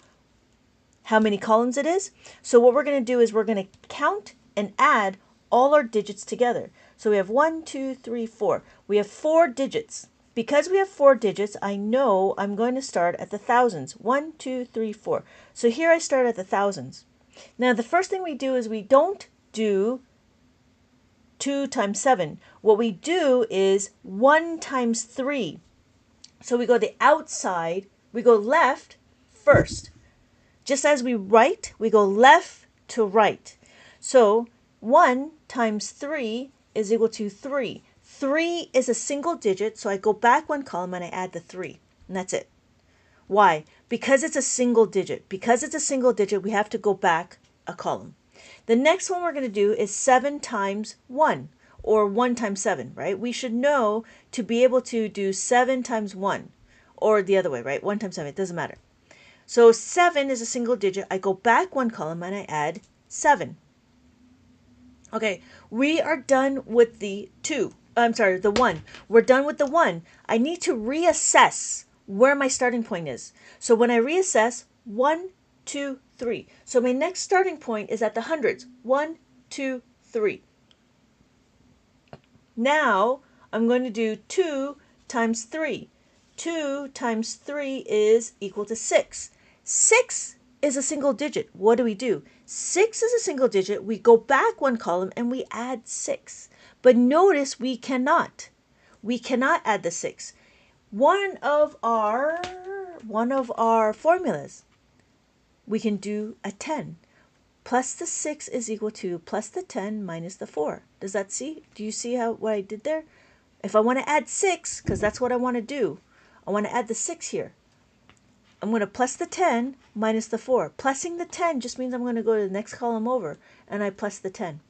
many columns it is. So what we're going to do is we're going to count and add all our digits together. So we have 1, 2, 3, 4. We have 4 digits. Because we have 4 digits, I know I'm going to start at the thousands. 1, 2, 3, 4. So here I start at the thousands. Now the first thing we do is we don't do 2 times 7. What we do is 1 times 3. So we go the outside, we go left first. Just as we write, we go left to right. So 1 times 3 is equal to 3. 3 is a single digit, so I go back one column and I add the 3, and that's it. Why? Because it's a single digit. Because it's a single digit, we have to go back a column. The next one we're going to do is 7 times 1, or 1 times 7, right? We should know to be able to do 7 times 1, or the other way, right? 1 times 7, it doesn't matter. So 7 is a single digit. I go back one column and I add 7. Okay, we are done with the 2. I'm sorry, the 1. We're done with the 1. I need to reassess where my starting point is. So when I reassess, 1, 2, 3. So my next starting point is at the hundreds. 1, 2, 3. Now I'm going to do 2 times 3. 2 times 3 is equal to 6. 6 is a single digit. What do? 6 is a single digit. We go back one column and we add 6. But notice we cannot. We cannot add the 6. One of our formulas, we can do a 10. Plus the 6 is equal to plus the 10 minus the 4. Does that see? Do you see what I did there? If I want to add 6, because that's what I want to do, I want to add the 6 here. I'm going to plus the 10 minus the 4. Plussing the 10 just means I'm going to go to the next column over, and I plus the 10.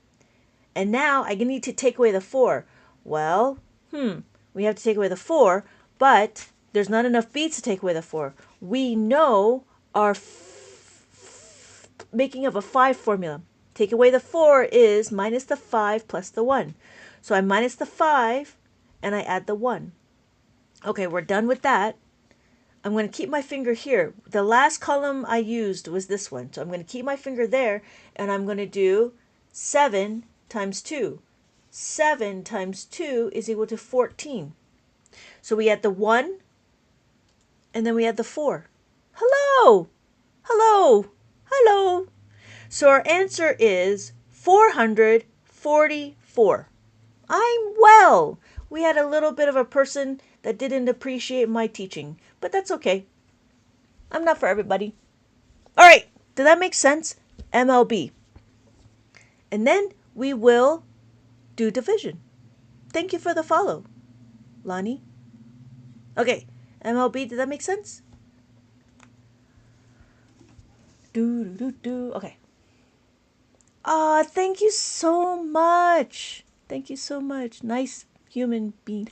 And now I need to take away the 4. Well, we have to take away the 4, but there's not enough beads to take away the 4. We know our making of a 5 formula. Take away the 4 is minus the 5 plus the 1. So I minus the 5 and I add the 1. Okay, we're done with that. I'm going to keep my finger here. The last column I used was this one. So I'm going to keep my finger there and I'm going to do 7 times 2. 7 times 2 is equal to 14. So we add the 1 and then we add the 4. Hello! Hello! Hello! So our answer is 444. I'm well. We had a little bit of a person that didn't appreciate my teaching, but that's okay. I'm not for everybody. All right, did that make sense? MLB. And then we will do division. Thank you for the follow, Lonnie. Okay, MLB, did that make sense? Okay. Thank you so much. Thank you so much. Nice human being.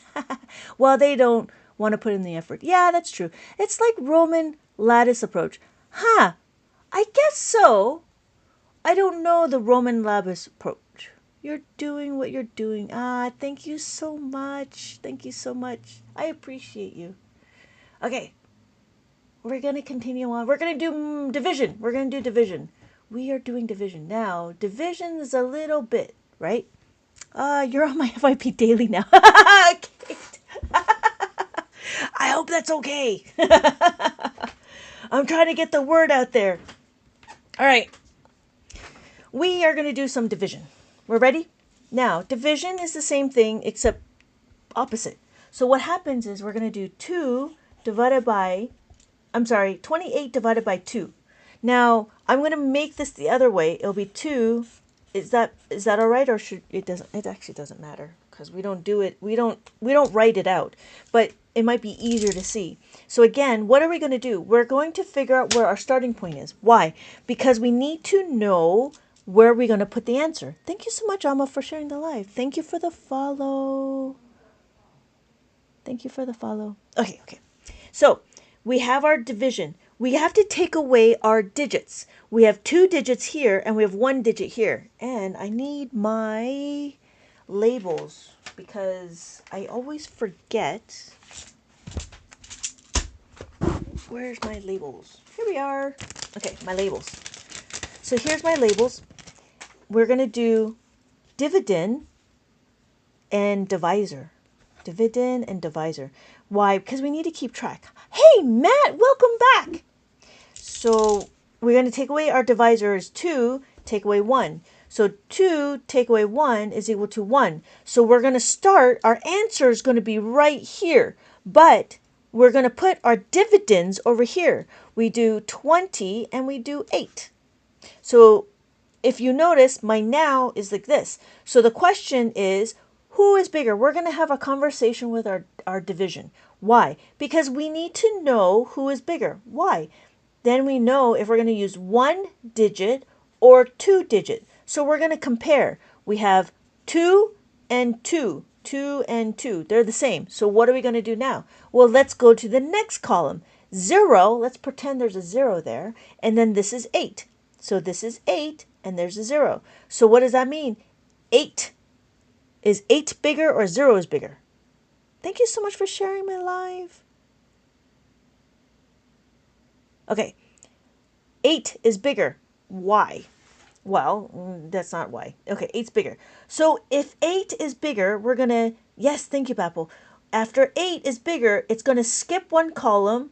Well, they don't want to put in the effort. Yeah, that's true. It's like Roman lattice approach. I guess so. I don't know the Roman lattice approach. You're doing what you're doing. Thank you so much. Thank you so much. I appreciate you. Okay. We're going to continue on. We're going to do division. We're going to do division. We are doing division. Now, division is a little bit, right? You're on my FYP daily now. Kate. I hope that's okay. I'm trying to get the word out there. All right. We are going to do some division. We're ready? Now, division is the same thing except opposite. So what happens is we're going to do 28 divided by 2. Now, I'm going to make this the other way. It'll be 2. Is that all right, or should it doesn't? It actually doesn't matter because we don't do it. We don't write it out, but it might be easier to see. So again, what are we going to do? We're going to figure out where our starting point is. Why? Because we need to know where we're going to put the answer. Thank you so much, Alma, for sharing the live. Thank you for the follow. Thank you for the follow. Okay. So we have our division. We have to take away our digits. We have 2 digits here and we have 1 digit here. And I need my labels because I always forget. Where's my labels? Here we are. Okay, my labels. So here's my labels. We're going to do dividend and divisor. Dividend and divisor. Why? Because we need to keep track. Hey, Matt, welcome back. So we're going to take away our divisor is 2, take away 1. So 2 take away 1 is equal to 1. So we're going to start, our answer is going to be right here. But we're going to put our dividends over here. We do 20 and we do 8. So if you notice, my now is like this. So the question is, who is bigger? We're going to have a conversation with our division. Why? Because we need to know who is bigger. Why? Then we know if we're going to use 1 digit or 2 digit. So we're going to compare. We have 2 and 2. 2 and 2. They're the same. So what are we going to do now? Well, let's go to the next column. 0, let's pretend there's a 0 there. And then this is 8. So this is 8 and there's a 0. So what does that mean? 8. Is 8 bigger or 0 is bigger? Thank you so much for sharing my live. Okay. 8 is bigger. Why? Well, that's not why. Okay, 8's bigger. So if 8 is bigger, we're going to, yes, thank you, Papel. After 8 is bigger, it's going to skip one column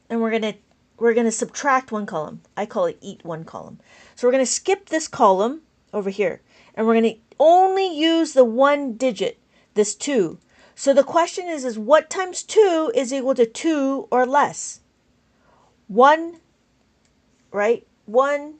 and we're going to subtract one column. I call it eat one column. So we're going to skip this column over here and we're going to only use the 1 digit, this 2. So the question is what times 2 is equal to 2 or less? 1, right? 1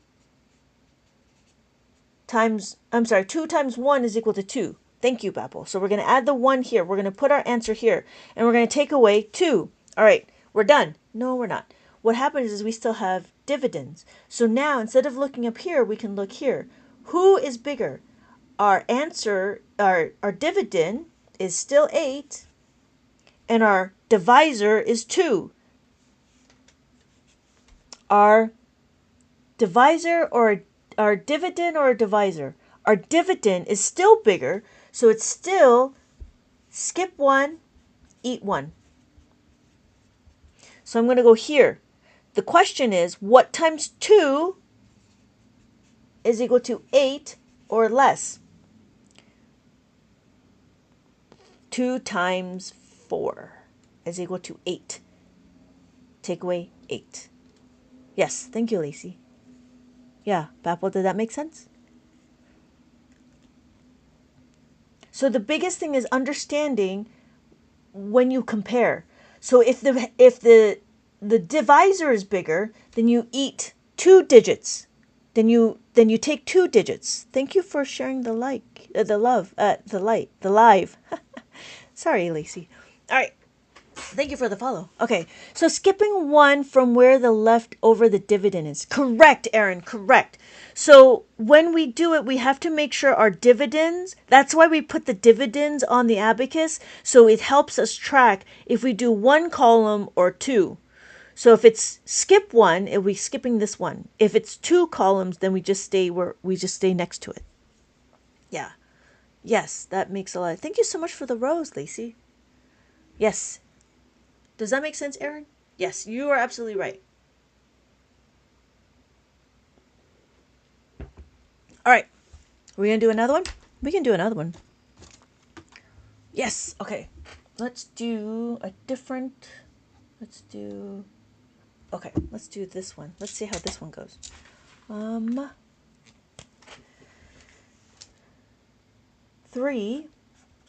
times, 2 times 1 is equal to 2. Thank you, Babel. So we're going to add the 1 here. We're going to put our answer here. And we're going to take away 2. All right, we're done. No, we're not. What happens is we still have dividends. So now, instead of looking up here, we can look here. Who is bigger? Our answer, our dividend is still 8. And our divisor is 2. Our divisor or our dividend or divisor? Our dividend is still bigger, so it's still skip 1, eat 1. So I'm going to go here. The question is, what times 2 is equal to 8 or less? 2 times 4 is equal to 8. Take away 8. Yes, thank you, Lacey. Yeah, Papel, did that make sense? So the biggest thing is understanding when you compare. So if the divisor is bigger, then you eat 2 digits. Then you take 2 digits. Thank you for sharing the live. Sorry, Lacey. All right. Thank you for the follow. Okay, so skipping 1 from where the leftover the dividend is. Correct, Aaron, correct. So when we do it, we have to make sure our dividends, that's why we put the dividends on the abacus, so it helps us track if we do 1 column or 2. So if it's skip 1, it'll be skipping this one. If it's 2 columns, then we just stay next to it. Yeah. Yes, that makes a lot. Thank you so much for the rose, Lacey. Yes. Does that make sense, Aaron? Yes, you are absolutely right. All right. Are we going to do another one? We can do another one. Yes. Okay. Let's do a different... Okay, let's do this one. Let's see how this one goes. 3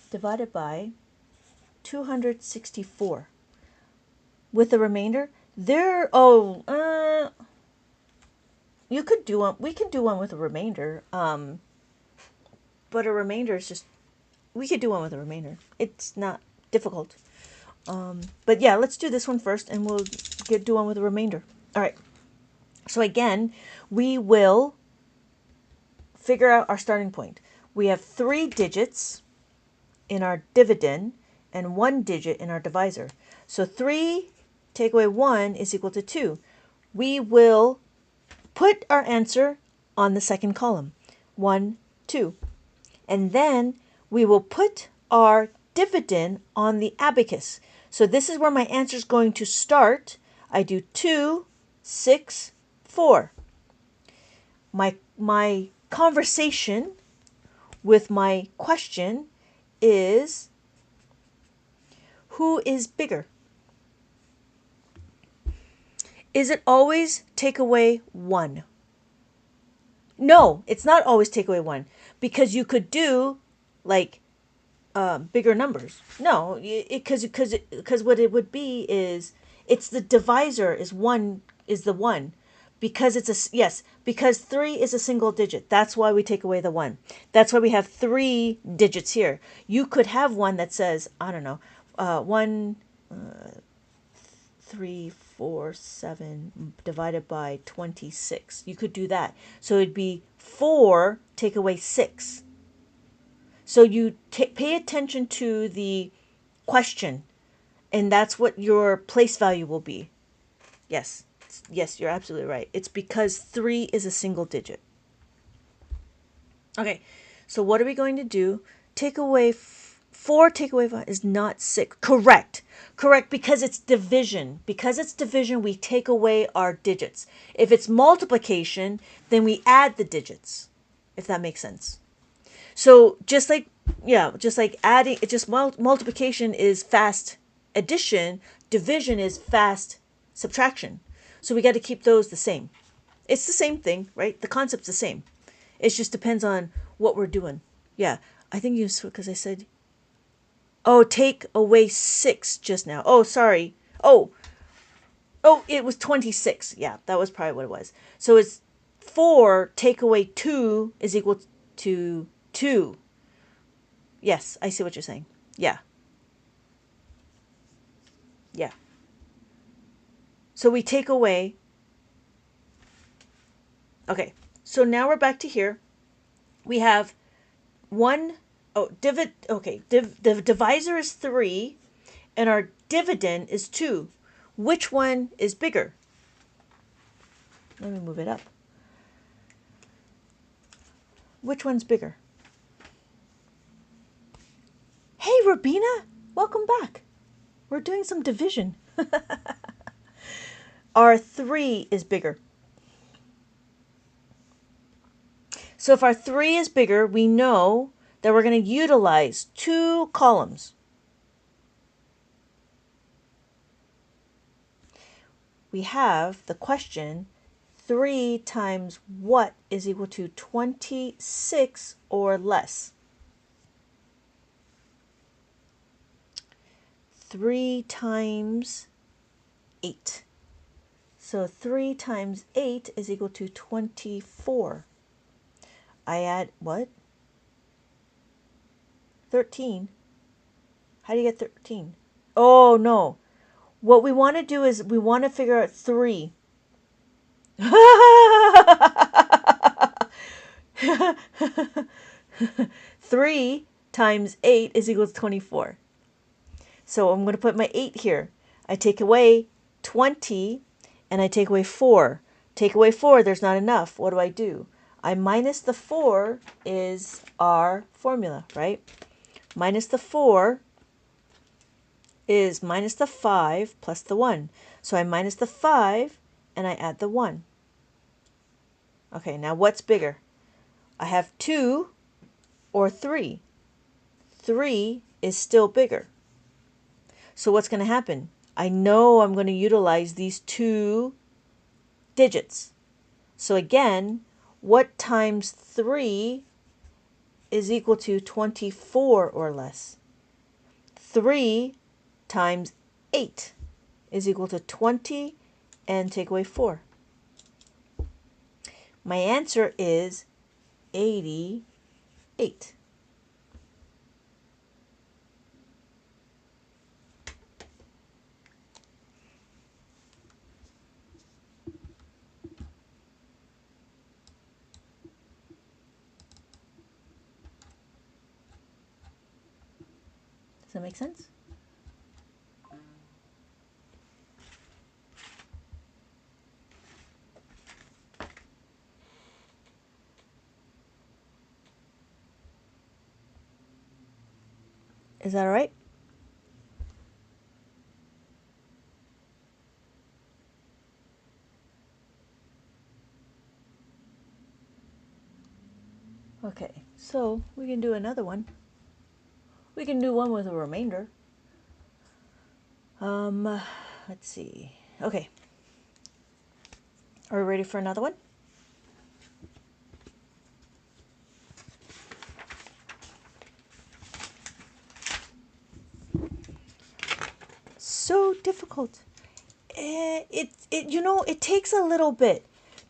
divided by 264. With the remainder, you could do one. We can do one with a remainder. But a remainder is just, we could do one with a remainder. It's not difficult. But yeah, let's do this one first, and we'll do one with a remainder. All right. So again, we will figure out our starting point. We have 3 digits in our dividend and 1 digit in our divisor. So 3 take away 1 is equal to 2. We will put our answer on the second column. 1, 2. And then we will put our dividend on the abacus. So this is where my answer is going to start. I do 2, 6, 4. My conversation with my question is, who is bigger? Is it always take away 1? No, it's not always take away 1, because you could do like bigger numbers. No, because what it would be is, it's the divisor is the 1, Because it's a, yes, because 3 is a single digit. That's why we take away the 1. That's why we have 3 digits here. You could have one that says, I don't know, 1, 3, 4, 7 divided by 26. You could do that. So it'd be 4 take away 6. So you pay attention to the question, and that's what your place value will be. Yes. Yes, you're absolutely right. It's because 3 is a single digit. Okay, so what are we going to do? Take away 4, take away 5 is not 6. Correct. Correct, because it's division. Because it's division, we take away our digits. If it's multiplication, then we add the digits, if that makes sense. So just like, yeah, just like adding, it just multiplication is fast addition, division is fast subtraction. So we got to keep those the same. It's the same thing, right? The concept's the same. It just depends on what we're doing. Yeah, I think you, because I said, oh, take away 6 just now. Oh, sorry. Oh, it was 26. Yeah, that was probably what it was. So it's 4 take away 2 is equal to 2. Yes, I see what you're saying. Yeah. Yeah. So we take away. Okay. So now we're back to here. We have 1. Oh, okay. The divisor is 3 and our dividend is 2. Which one is bigger? Let me move it up. Which one's bigger? Hey, Rabina, welcome back. We're doing some division. Our 3 is bigger. So if our 3 is bigger, we know that we're going to utilize 2 columns. We have the question, 3 times what is equal to 26 or less? 3 times 8. So 3 times 8 is equal to 24. I add what? 13. How do you get 13? Oh, no. What we want to do is we want to figure out 3. 3 times 8 is equal to 24. So I'm going to put my 8 here. I take away 20 and I take away 4. Take away 4, there's not enough. What do? I minus the 4 is our formula, right? Minus the 4 is minus the 5 plus the 1. So I minus the 5 and I add the 1. Okay, now what's bigger? I have 2 or 3. 3 is still bigger. So what's going to happen? I know I'm going to utilize these 2 digits. So again, what times 3 is equal to 24 or less? 3 times 8 is equal to 20 and take away 4. My answer is 88. Does that make sense? Is that all right? Okay, so we can do another one. We can do one with a remainder. Let's see. Okay. Are we ready for another one? So difficult. It takes a little bit.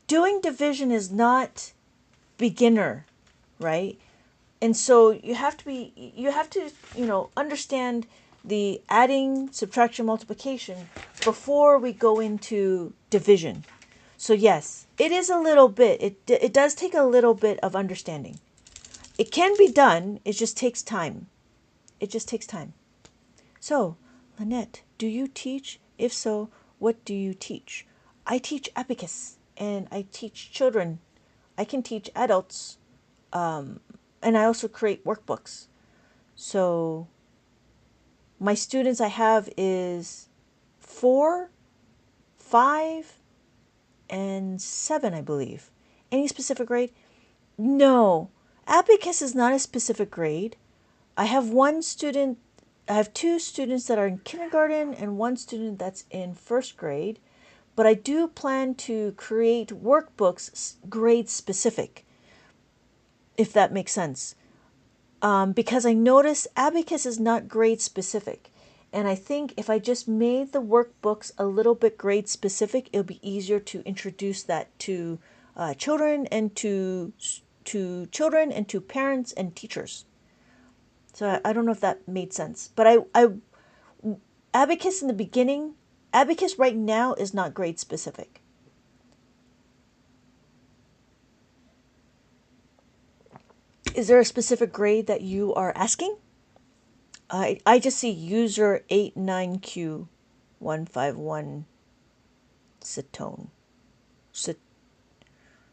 doing division is not beginner, right? And so you have to, understand the adding, subtraction, multiplication before we go into division. So yes, it is a little bit, it does take a little bit of understanding. It can be done, it just takes time. It just takes time. So, Lynette, do you teach? If so, what do you teach? I teach Abacus, and I teach children. I can teach adults, and I also create workbooks. So, my students I have is 4, 5, and 7, I believe. Any specific grade? No. Abacus is not a specific grade. I have two students that are in kindergarten and one student that's in first grade, but I do plan to create workbooks grade specific, if that makes sense. Because I noticed Abacus is not grade specific. And I think if I just made the workbooks a little bit grade specific, it'll be easier to introduce that to children and to children and to parents and teachers. So I don't know if that made sense, but I Abacus in the beginning, Abacus right now is not grade specific. Is there a specific grade that you are asking? I just see user 89Q151 Cetone.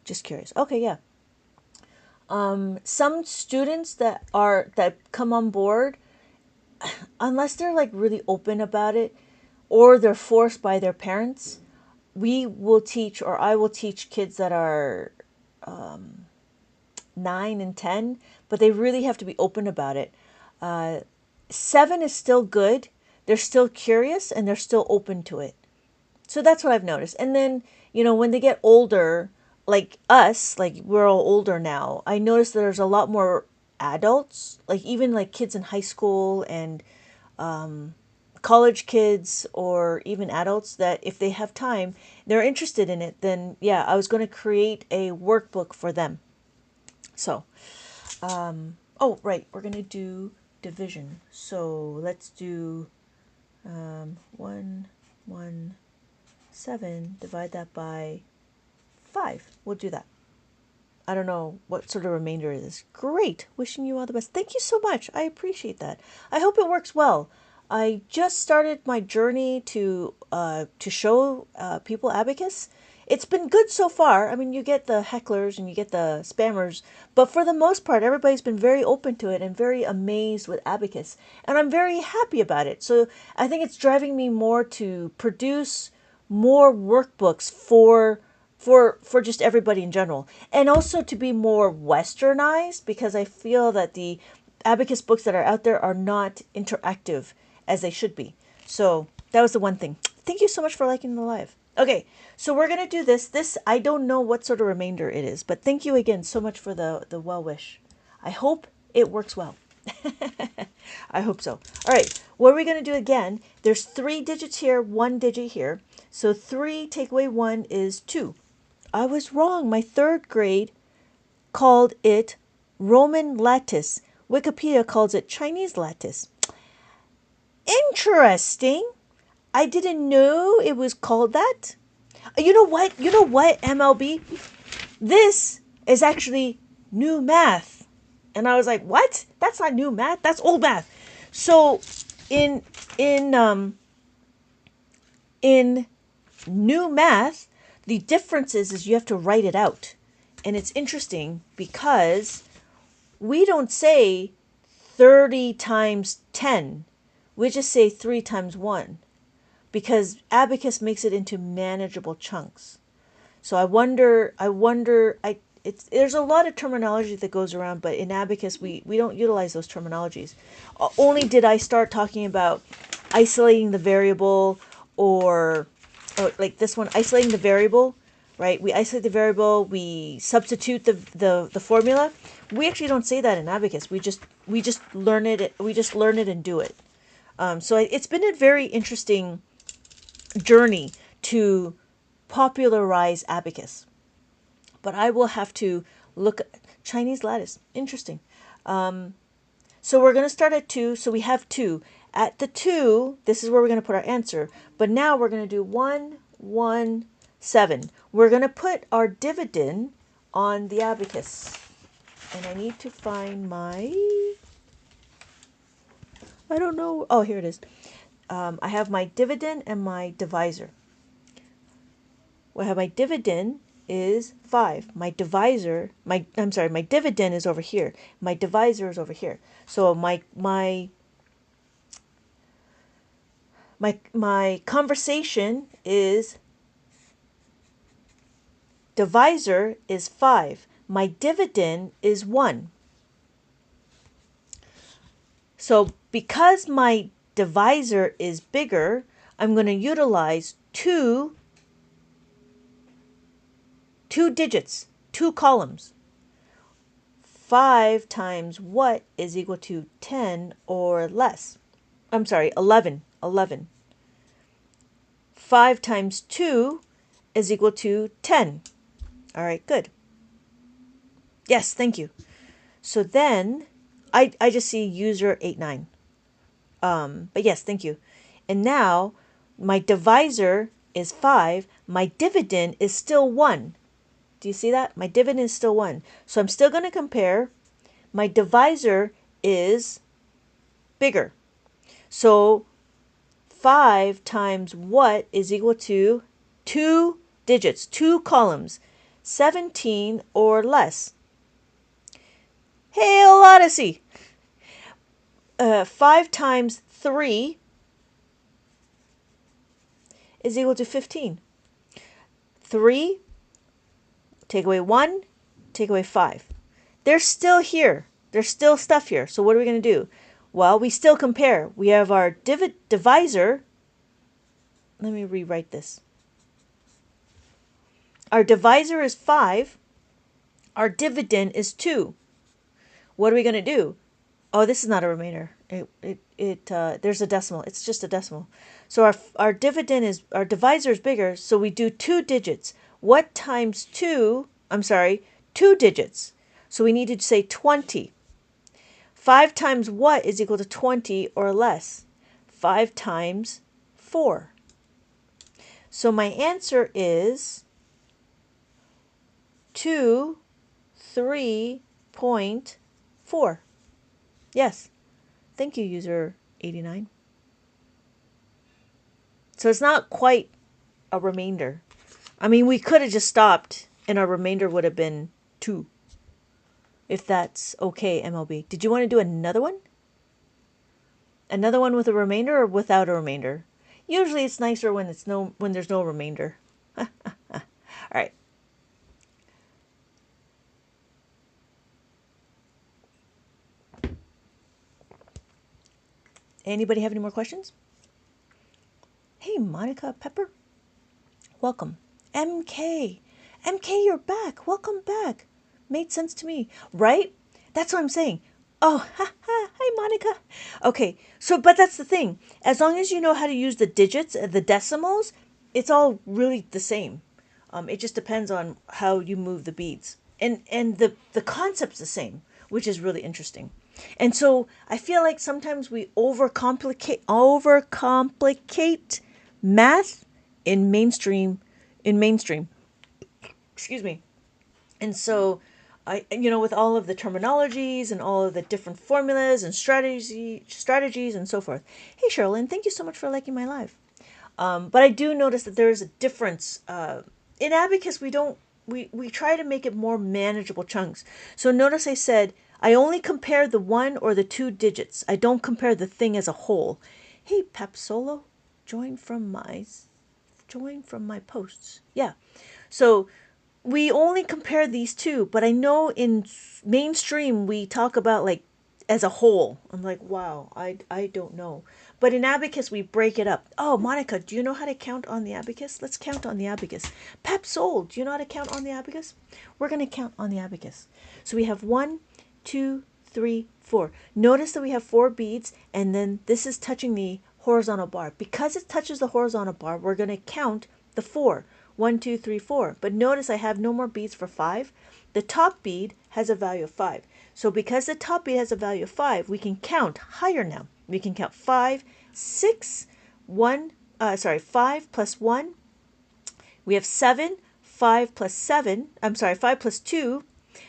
Just curious. Okay, yeah. Some students that come on board, unless they're like really open about it, or they're forced by their parents, we will teach, or I will teach kids that are 9 and 10, but they really have to be open about it. 7 is still good. They're still curious and they're still open to it. So that's what I've noticed. And then, when they get older, like us, like we're all older now, I noticed that there's a lot more adults, like even like kids in high school and college kids, or even adults, that if they have time, they're interested in it, then yeah, I was going to create a workbook for them. So, oh, right, we're going to do division. So let's do 1, 1, 7, divide that by 5. We'll do that. I don't know what sort of remainder it is. Great. Wishing you all the best. Thank you so much. I appreciate that. I hope it works well. I just started my journey to show people Abacus. It's been good so far. I mean, you get the hecklers and you get the spammers, but for the most part, everybody's been very open to it and very amazed with Abacus. And I'm very happy about it. So I think it's driving me more to produce more workbooks for just everybody in general, and also to be more westernized, because I feel that the Abacus books that are out there are not interactive as they should be. So that was the one thing. Thank you so much for liking the live. Okay, so we're gonna do this. I don't know what sort of remainder it is, but thank you again so much for the well wish. I hope it works well. I hope so. All right, what are we going to do again? There's 3 digits here, 1 digit here. So 3 take away 1 is 2. I was wrong. My 3rd grade called it Roman lattice. Wikipedia calls it Chinese lattice. Interesting. I didn't know it was called that. You know what, MLB? This is actually new math. And I was like, what? That's not new math. That's old math. So in new math, the difference is you have to write it out. And it's interesting because we don't say 30 times 10. We just say 3 times 1. Because Abacus makes it into manageable chunks. So there's a lot of terminology that goes around, but in Abacus, we don't utilize those terminologies. Only did I start talking about isolating the variable, or like this one, isolating the variable, right? We isolate the variable, we substitute the formula. We actually don't say that in Abacus. We just learn it. We just learn it and do it. So it's been a very interesting journey to popularize Abacus. but I will have to look at Chinese lattice. Interesting. So we're going to start at 2. So we have 2. At the 2, this is where we're going to put our answer. But now we're going to do 1, 1, 7. We're going to put our dividend on the abacus. And I need to find my... I don't know. Oh, here it is. I have my dividend and my divisor. Well, I have my dividend is 5. My divisor, my dividend is over here. My divisor is over here. So my conversation is divisor is 5. My dividend is 1. So because my divisor is bigger, I'm going to utilize two digits, 2 columns. 5 times what is equal to 10 or less? I'm sorry, 11. 5 times 2 is equal to 10. All right, good. Yes, thank you. So then I just see user 89. But yes, thank you. And now my divisor is 5. My dividend is still 1. Do you see that? My dividend is still 1. So I'm still going to compare. My divisor is bigger. So 5 times what is equal to 2 digits, 2 columns, 17 or less. Hail Odyssey! 5 times 3 is equal to 15. 3, take away 1, take away 5. They're still here. There's still stuff here. So what are we going to do? Well, we still compare. We have our divisor. Let me rewrite this. Our divisor is 5. Our dividend is 2. What are we going to do? Oh, this is not a remainder. There's a decimal. It's just a decimal. So our divisor is bigger, so we do 2 digits. What times 2? I'm sorry, 2 digits. So we need to say 20. 5 times what is equal to 20 or less? 5 times 4. So my answer is 3.4. Yes. Thank you, user 89. So it's not quite a remainder. I mean, we could have just stopped and our remainder would have been 2. If that's okay, MLB. Did you want to do another one? Another one with a remainder or without a remainder? Usually it's nicer when there's no remainder. All right. Anybody have any more questions? Hey, Monica Pepper. Welcome. MK, you're back. Welcome back. Made sense to me, right? That's what I'm saying. Oh, hi, Monica. Okay, so, but that's the thing. As long as you know how to use the digits, the decimals, it's all really the same. It just depends on how you move the beads. And the concept's the same, which is really interesting. And so I feel like sometimes we overcomplicate math in mainstream. Excuse me. And so with all of the terminologies and all of the different formulas and strategies and so forth. Hey, Sherilyn, thank you so much for liking my live. But I do notice that there is a difference. In Abacus, we try to make it more manageable chunks. So notice I said, I only compare the 1 or the 2 digits. I don't compare the thing as a whole. Hey, Pep Solo, join from my posts. Yeah. So we only compare these 2, but I know in mainstream we talk about like as a whole. I'm like, wow, I don't know. But in Abacus we break it up. Oh, Monica, do you know how to count on the Abacus? Let's count on the Abacus. Pep Soul, do you know how to count on the Abacus? We're going to count on the Abacus. So we have 1, 2, 3, 4. Notice that we have 4 beads, and then this is touching the horizontal bar. Because it touches the horizontal bar, we're going to count the 4. 1, 2, 3, 4. But notice I have no more beads for 5. The top bead has a value of 5. So because the top bead has a value of 5, we can count higher now. We can count 5, 6, 5 plus 1. We have 7, 5 plus 7. 5 plus 2.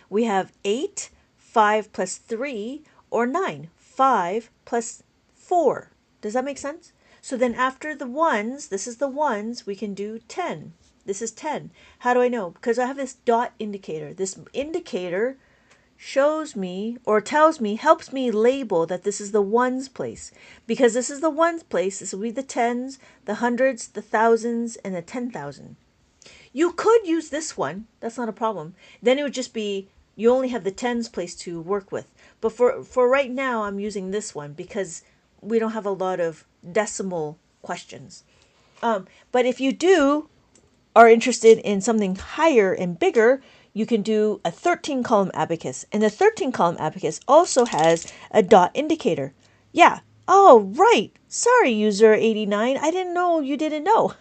We have 8, 5 plus 3, or 9. 5 plus 4. Does that make sense? So then after the ones, this is the ones, we can do 10. This is 10. How do I know? Because I have this dot indicator. This indicator shows me or tells me, helps me label that this is the ones place. Because this is the ones place, this will be the tens, the hundreds, the thousands, and the 10,000. You could use this one. That's not a problem. Then it would just be, you only have the tens place to work with. But for right now, I'm using this one because we don't have a lot of decimal questions. But if you are interested in something higher and bigger, you can do a 13-column abacus. And the 13-column abacus also has a dot indicator. Yeah. Oh, right. Sorry, user 89. I didn't know you didn't know.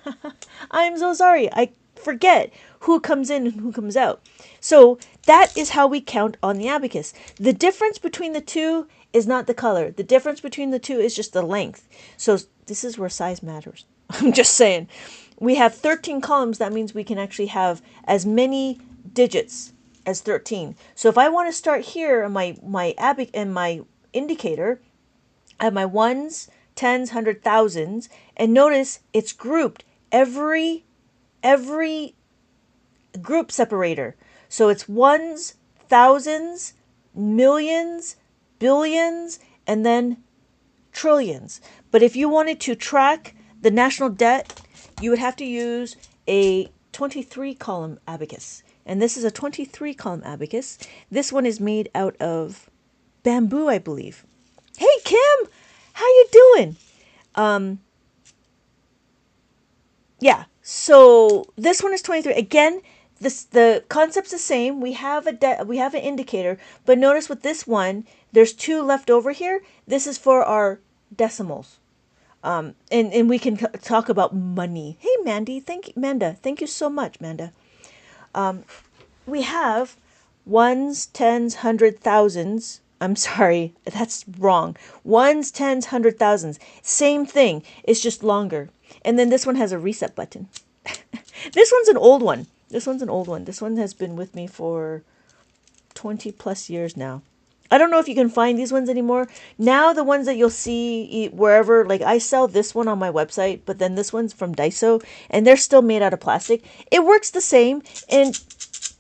I'm so sorry. I forget who comes in and who comes out. So that is how we count on the abacus. The difference between the two is not the color. The difference between the two is just the length. So this is where size matters. I'm just saying. We have 13 columns. That means we can actually have as many digits as 13. So if I want to start here on my indicator, I have my ones, tens, hundred, thousands, and notice it's grouped every group separator. So it's ones, thousands, millions, billions, and then trillions. But if you wanted to track the national debt, you would have to use a 23-column abacus. And this is a 23-column abacus. This one is made out of bamboo, I believe. Hey, Kim! How you doing? Yeah, so this one is 23. Again, the concept's the same. We have an indicator, but notice with this one, there's 2 left over here. This is for our decimals. And we can talk about money. Hey, Manda, thank you so much, Manda. We have ones, tens, hundred, thousands. I'm sorry, that's wrong. Ones, tens, hundred, thousands. Same thing. It's just longer. And then this one has a reset button. This one's an old one. This one has been with me for 20 plus years now. I don't know if you can find these ones anymore. Now the ones that you'll see wherever, like I sell this one on my website, but then this one's from Daiso, and they're still made out of plastic. It works the same, and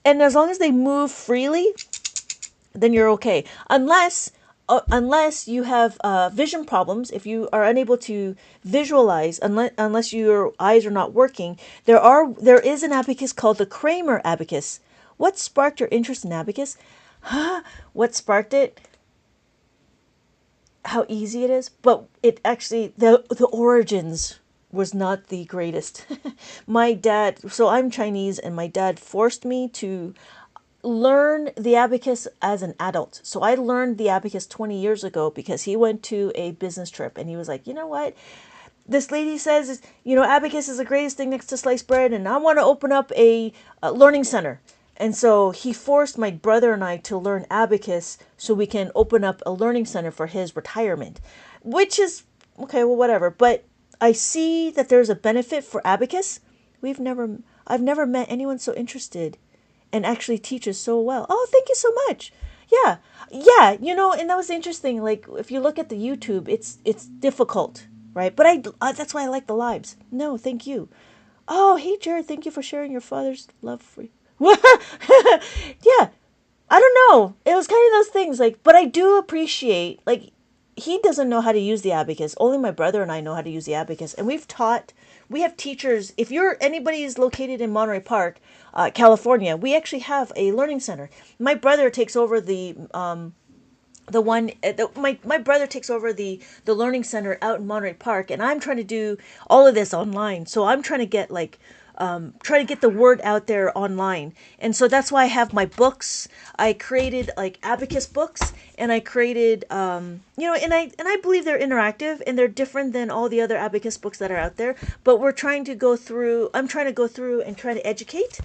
as long as they move freely, then you're okay. Unless you have vision problems, if you are unable to visualize, unless your eyes are not working, there is an abacus called the Kramer abacus. What sparked your interest in abacus? What sparked it? How easy it is, but it actually the origins was not the greatest. My dad, so I'm Chinese, and my dad forced me to learn the abacus as an adult. So I learned the abacus 20 years ago because he went to a business trip and he was like, you know what? This lady says, abacus is the greatest thing next to sliced bread, and I want to open up a learning center. And so he forced my brother and I to learn abacus so we can open up a learning center for his retirement, which is, okay, well, whatever. But I see that there's a benefit for abacus. I've never met anyone so interested and actually teaches so well. Oh, thank you so much. Yeah, and that was interesting. Like, if you look at the YouTube, it's difficult, right? But that's why I like the lives. No, thank you. Oh, hey, Jared, thank you for sharing your father's love for you. Yeah, I don't know. It was kind of those things, but I do appreciate, he doesn't know how to use the abacus. Only my brother and I know how to use the abacus. And we have teachers. If anybody is located in Monterey Park, California, we actually have a learning center. My brother takes over my brother takes over the learning center out in Monterey Park, and I'm trying to do all of this online. So I'm trying to get try to get the word out there online. And so that's why I have my books. I created like Abacus books, and I created, and I believe they're interactive and they're different than all the other Abacus books that are out there. But I'm trying to go through and try to educate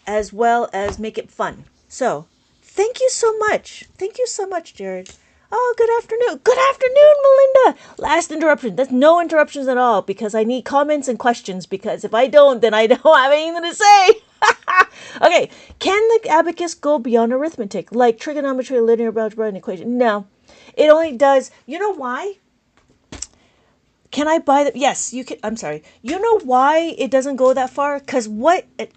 as well as make it fun. So thank you so much. Thank you so much, Jared. Oh, good afternoon. Good afternoon, Melinda. Last interruption. That's no interruptions at all because I need comments and questions because if I don't, then I don't have anything to say. Okay. Can the abacus go beyond arithmetic like trigonometry, linear algebra, and equation? No. It only does. You know why? Can I buy the? Yes, you can. I'm sorry. You know why it doesn't go that far? Because if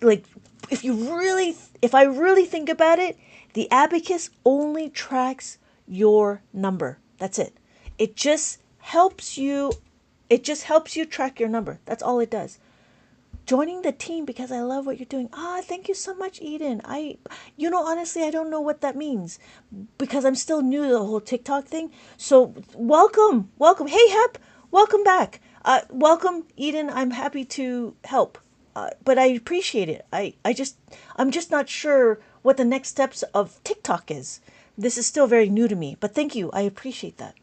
I really think about it, the abacus only tracks your number. That's it. It just helps you. It just helps you track your number. That's all it does. Joining the team because I love what you're doing. Thank you so much, Eden. Honestly, I don't know what that means because I'm still new to the whole TikTok thing. So welcome. Hey, Hep, welcome back. Welcome, Eden. I'm happy to help. But I appreciate it. I'm just not sure what the next steps of TikTok is. This is still very new to me, but thank you. I appreciate that.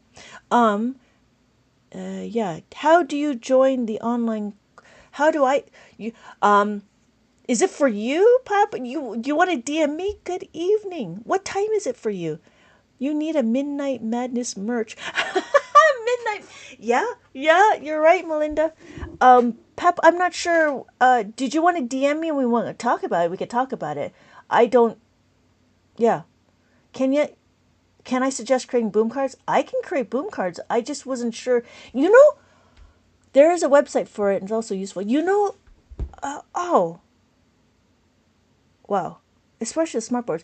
Yeah. How do you join the online? How do I? Is it for you, Pop? You want to DM me? Good evening. What time is it for you? You need a Midnight Madness merch. Midnight. Yeah. You're right, Melinda. Pep, I'm not sure. Did you want to DM me and we want to talk about it? We could talk about it. I don't. Yeah. Can I suggest creating boom cards? I can create boom cards. I just wasn't sure. There is a website for it and it's also useful. Oh, wow. Especially the smart boards.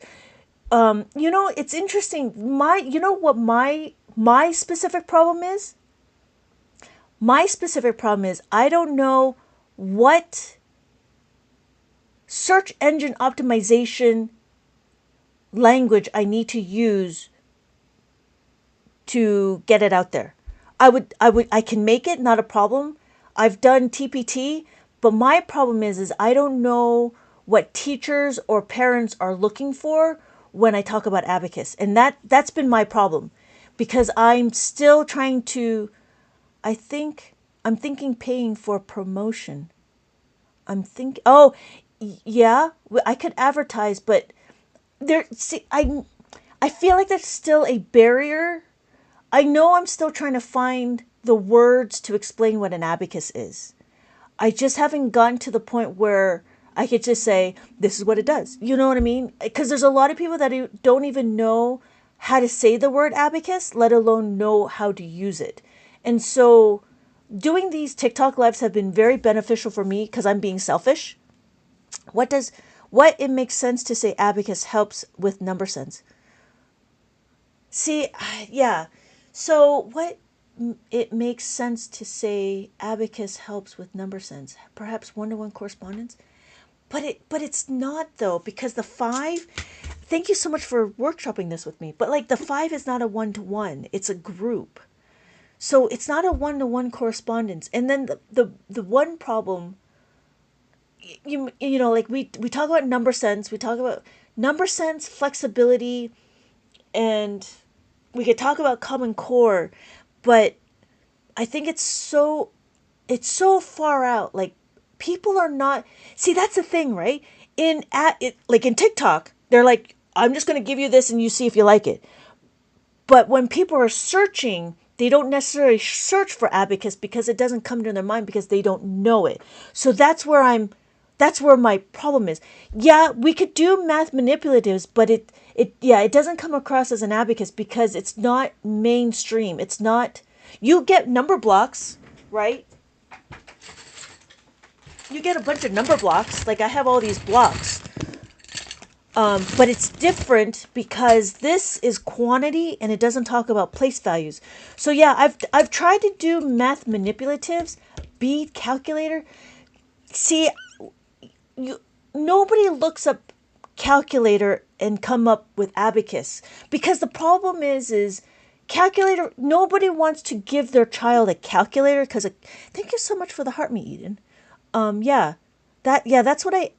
It's interesting. My specific problem is? My specific problem is I don't know what search engine optimization language I need to use to get it out there. I can make it, not a problem. I've done TPT, but my problem is I don't know what teachers or parents are looking for when I talk about Abacus. And that's been my problem because I'm still trying to, I'm thinking paying for promotion. Yeah, I could advertise, but I feel like there's still a barrier. I know I'm still trying to find the words to explain what an abacus is. I just haven't gotten to the point where I could just say, this is what it does. You know what I mean? Because there's a lot of people that don't even know how to say the word abacus, let alone know how to use it. And so doing these TikTok lives have been very beneficial for me because I'm being selfish. What it makes sense to say abacus helps with number sense? See, yeah. So what it makes sense to say abacus helps with number sense, perhaps one-to-one correspondence, but it's not though because the 5. Thank you so much for workshopping this with me. But like the 5 is not a one-to-one; it's a group, so it's not a one-to-one correspondence. And then the one problem, like we talk about number sense, we talk about number sense, flexibility, and we could talk about Common Core, but I think it's so far out. Like people are not. See, that's the thing, right? In TikTok, they're like, I'm just going to give you this and you see if you like it. But when people are searching, they don't necessarily search for abacus because it doesn't come to their mind because they don't know it. So that's where my problem is. Yeah, we could do math manipulatives, but it doesn't come across as an abacus because it's not mainstream. It's not. You get number blocks, right? You get a bunch of number blocks. Like I have all these blocks. But it's different because this is quantity and it doesn't talk about place values. So yeah, I've tried to do math manipulatives, bead calculator. See, nobody looks up calculator and come up with abacus because the problem is calculator. Nobody wants to give their child a calculator because thank you so much for the heart me, Eden. Yeah, that's what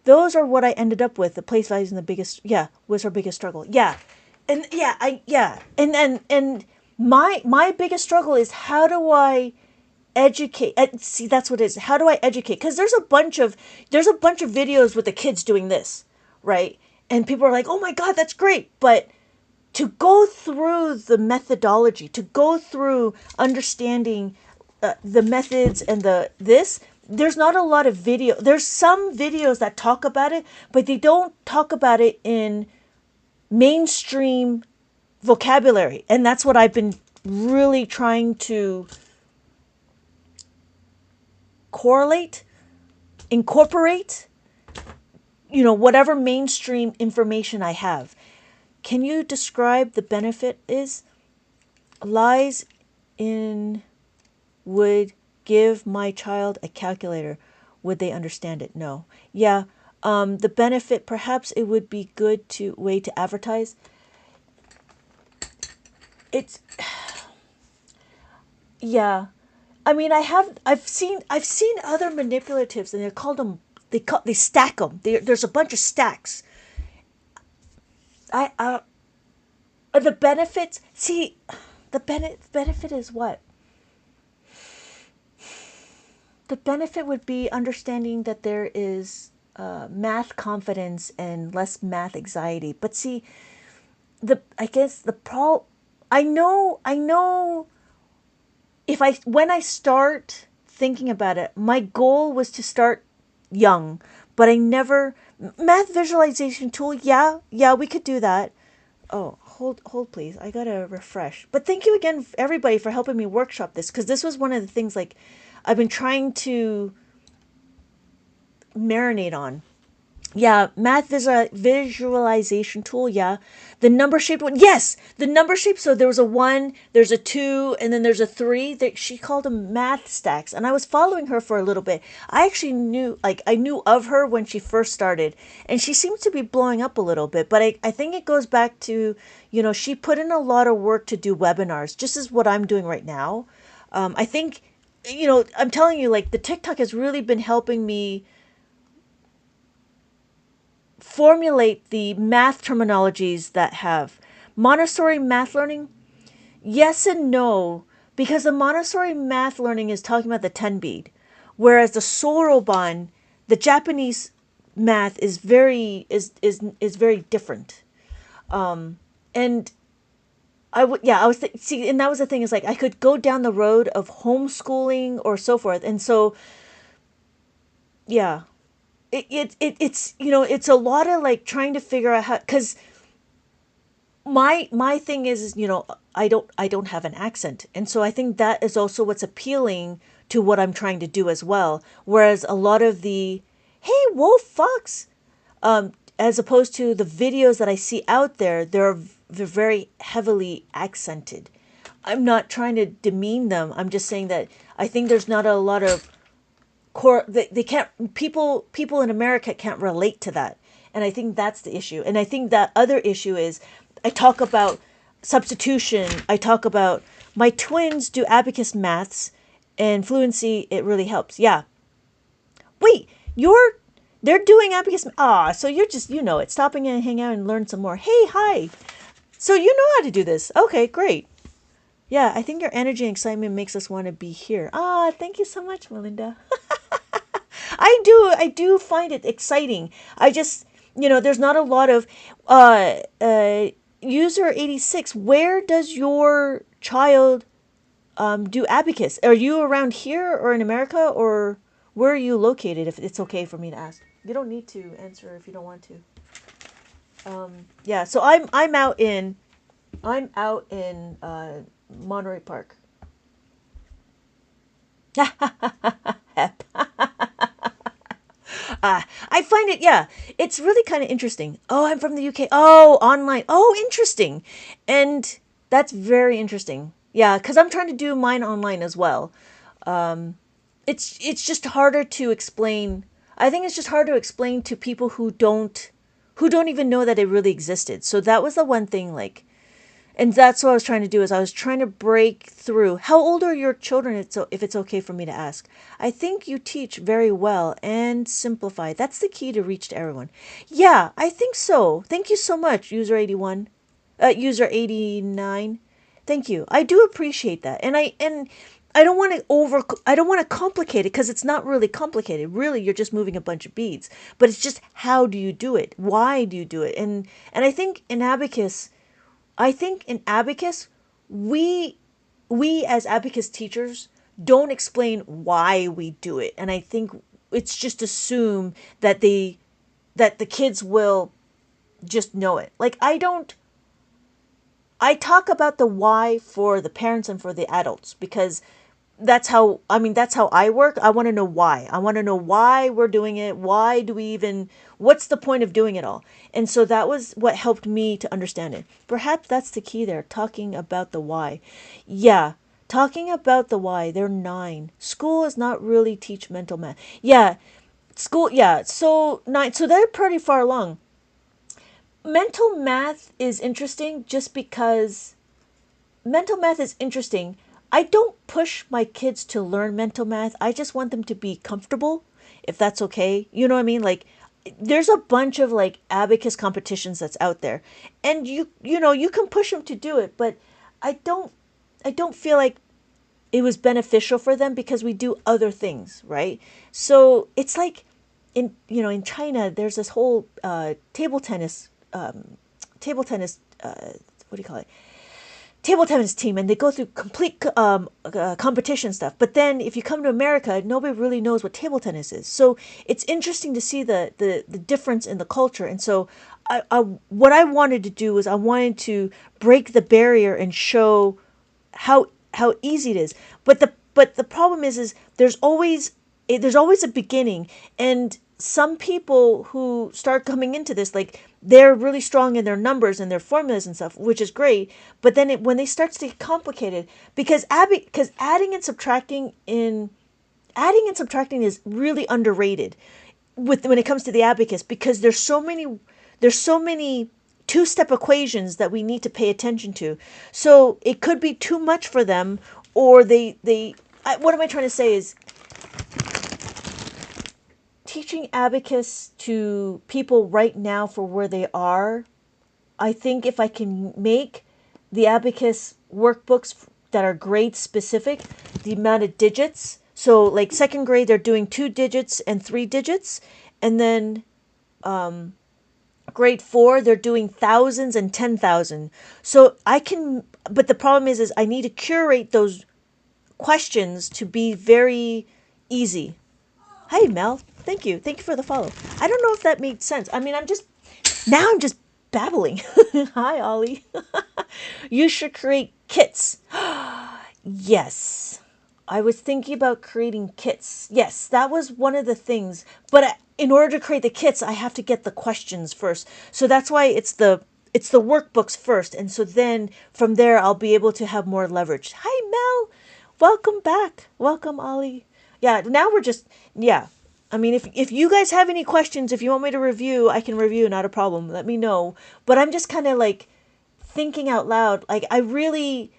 those are what I ended up with. The place values and the biggest, was her biggest struggle. Yeah. And and my biggest struggle is how do I educate? See, that's what it is. How do I educate? Because there's a bunch of videos with the kids doing this, right? And people are like, "Oh my God, that's great!" But to go through the methodology, to go through understanding the methods and there's not a lot of video. There's some videos that talk about it, but they don't talk about it in mainstream vocabulary. And that's what I've been really trying to incorporate, whatever mainstream information I have. Can you describe the benefit is? Lies in would give my child a calculator. Would they understand it? No. Yeah. The benefit, perhaps it would be good way to advertise. It's, yeah. I mean, I've seen other manipulatives, and they stack them. There's a bunch of stacks. The benefits, see, the benefit is what? The benefit would be understanding that there is math confidence and less math anxiety. But see, I guess the problem, I know when I start thinking about it, my goal was to start young, but I never, math visualization tool. Yeah, we could do that. Oh, hold please. I gotta refresh. But thank you again, everybody, for helping me workshop this, because this was one of the things like I've been trying to marinate on. Yeah, math visualization tool. Yeah, the number shaped one. Yes, the number shape. So there was a 1, there's a 2, and then there's a 3. That she called them math stacks, and I was following her for a little bit. I actually I knew of her when she first started, and she seems to be blowing up a little bit. But I think it goes back to, she put in a lot of work to do webinars, just as what I'm doing right now. I think, I'm telling you, like, the TikTok has really been helping me formulate the math terminologies that have Montessori math learning. Yes and no, because the Montessori math learning is talking about the 10 bead, whereas the Soroban, the Japanese math, is very very different. And I was see, and that was the thing, is like I could go down the road of homeschooling or so forth, and so yeah, it's it's a lot of like trying to figure out how, because my thing is, I don't have an accent, and so I think that is also what's appealing to what I'm trying to do as well. Whereas a lot of the hey wolf fox, as opposed to the videos that I see out there, they're very heavily accented. I'm not trying to demean them. I'm just saying that I think there's not a lot of core. They can't, people in America can't relate to that, and I think that's the issue. And I think that other issue is I talk about substitution. I talk about my twins do abacus maths and fluency. It really helps. Yeah. Wait, they're doing abacus. So you're just, it, stopping in and hang out and learn some more. Hey, hi. So you know how to do this. Okay, great. Yeah, I think your energy and excitement makes us want to be here. Thank you so much, Melinda. I do find it exciting. I just, there's not a lot of user 86. Where does your child do abacus? Are you around here or in America, or where are you located? If it's okay for me to ask, you don't need to answer if you don't want to. Yeah, so I'm out in Monterey Park. I find it, yeah, it's really kind of interesting. Oh, I'm from the UK. Oh, online. Oh, interesting. And that's very interesting. Yeah, because I'm trying to do mine online as well. It's just harder to explain. I think it's just hard to explain to people who don't even know that it really existed. So that was the one thing, like, And that's what I was trying to do, is I was trying to break through. How old are your children, if it's okay for me to ask? I think you teach very well and simplify. That's the key to reach to everyone. Yeah, I think so. Thank you so much, user 81. User 89. Thank you. I do appreciate that. And I don't want to I don't want to complicate it, because it's not really complicated. Really, you're just moving a bunch of beads. But it's just, how do you do it? Why do you do it? And I think in Abacus, we as Abacus teachers don't explain why we do it. And I think it's just assume that the kids will just know it. Like, I talk about the why for the parents and for the adults, because that's how I work. I want to know why. I want to know why we're doing it. Why do we even, what's the point of doing it all? And so that was what helped me to understand it. Perhaps that's the key there, talking about the why. Yeah, talking about the why. They're 9. School is not really teach mental math. Yeah, school, yeah. So 9, so they're pretty far along. Mental math is interesting just because mental math is interesting. I don't push my kids to learn mental math. I just want them to be comfortable, if that's okay. You know what I mean? Like, there's a bunch of like abacus competitions that's out there, and you can push them to do it, but I don't feel like it was beneficial for them, because we do other things, right? So it's like in China, there's this whole table tennis, what do you call it? Table tennis team, and they go through complete competition stuff. But then if you come to America, nobody really knows what table tennis is. So it's interesting to see the difference in the culture. And so what I wanted to do was, I wanted to break the barrier and show how easy it is. But the problem is there's always a beginning. And some people who start coming into this, like, they're really strong in their numbers and their formulas and stuff, which is great. But then when they start to get complicated, because adding and subtracting is really underrated when it comes to the abacus, because there's so many two-step equations that we need to pay attention to. So it could be too much for them, or what am I trying to say is, teaching abacus to people right now for where they are, I think if I can make the abacus workbooks that are grade specific, the amount of digits. So like second grade, they're doing 2 digits and 3 digits. And then grade 4, they're doing thousands and 10,000. So but the problem is I need to curate those questions to be very easy. Hi, Mel. Thank you. Thank you for the follow. I don't know if that made sense. I mean, I'm just babbling. Hi, Ollie. You should create kits. Yes. I was thinking about creating kits. Yes, that was one of the things. But in order to create the kits, I have to get the questions first. So that's why it's the workbooks first. And so then from there, I'll be able to have more leverage. Hi, Mel. Welcome back. Welcome, Ollie. Yeah, now we're just, yeah. I mean, if you guys have any questions, if you want me to review, I can review, not a problem. Let me know. But I'm just kind of like thinking out loud. Like, I really,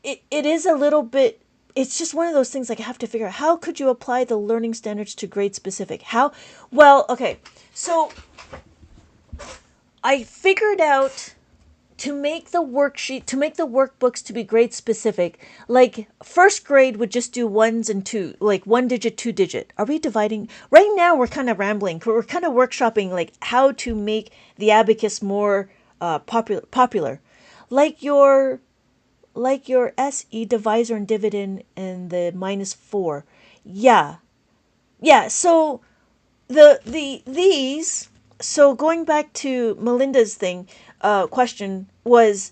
it is a little bit, it's just one of those things, like, I have to figure out, how could you apply the learning standards to grade specific? Well, okay. So I figured out, to make the workbooks to be grade specific, like first grade would just do 1s and 2, like 1 digit, 2 digit. Are we dividing? Right now we're kind of rambling. We're kind of workshopping like how to make the abacus more popular. Like your SE divisor and dividend and the -4. Yeah. Yeah, so so going back to Melinda's question was,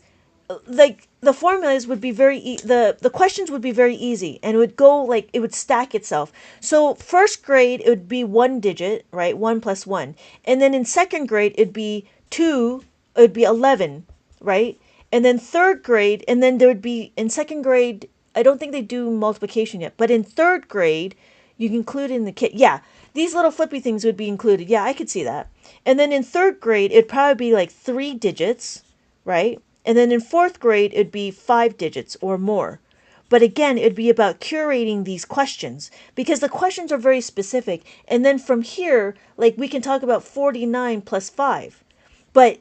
like, the formulas would be the questions would be very easy, and it would go, like, it would stack itself. So first grade, it would be 1 digit, right? 1 plus 1. And then in second grade, it'd be 2, it would be 11, right? And then third grade, and then there would be, in second grade, I don't think they do multiplication yet, but in third grade, you can include in the kit. Yeah, these little flippy things would be included. Yeah, I could see that. And then in third grade, it'd probably be like 3 digits, right? And then in fourth grade, it'd be 5 digits or more. But again, it'd be about curating these questions because the questions are very specific. And then from here, like we can talk about 49 plus 5. But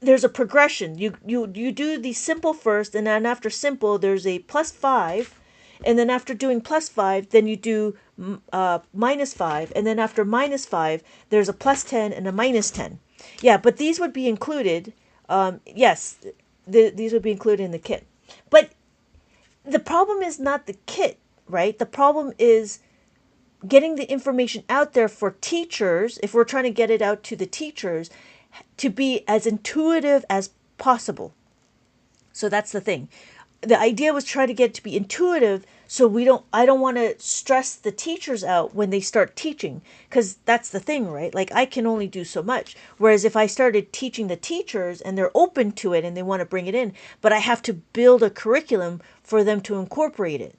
there's a progression. You do the simple first, and then after simple, there's a plus 5. And then after doing plus 5, then you do minus 5. And then after minus 5, there's a plus 10 and a minus 10. Yeah, but these would be included. Yes, these would be included in the kit. But the problem is not the kit, right? The problem is getting the information out there for teachers, if we're trying to get it out to the teachers, to be as intuitive as possible. So that's the thing. The idea was try to get it to be intuitive so I don't want to stress the teachers out when they start teaching, because that's the thing, right? Like I can only do so much. Whereas if I started teaching the teachers and they're open to it and they want to bring it in, but I have to build a curriculum for them to incorporate it.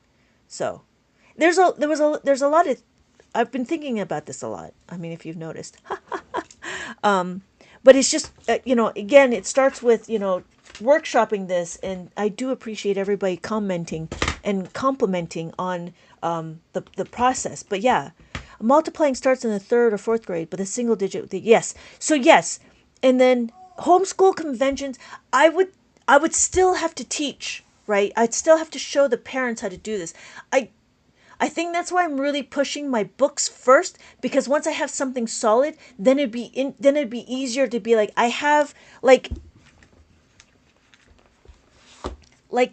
So there's a lot of, I've been thinking about this a lot. I mean, if you've noticed. But it's just, again, it starts with, workshopping this. And I do appreciate everybody commenting and complimenting on the process. But yeah, multiplying starts in the third or fourth grade, but a single digit. Yes. So yes. And then homeschool conventions, I would still have to teach, right? I'd still have to show the parents how to do this. I think that's why I'm really pushing my books first, because once I have something solid, then it'd be easier to be like, I have like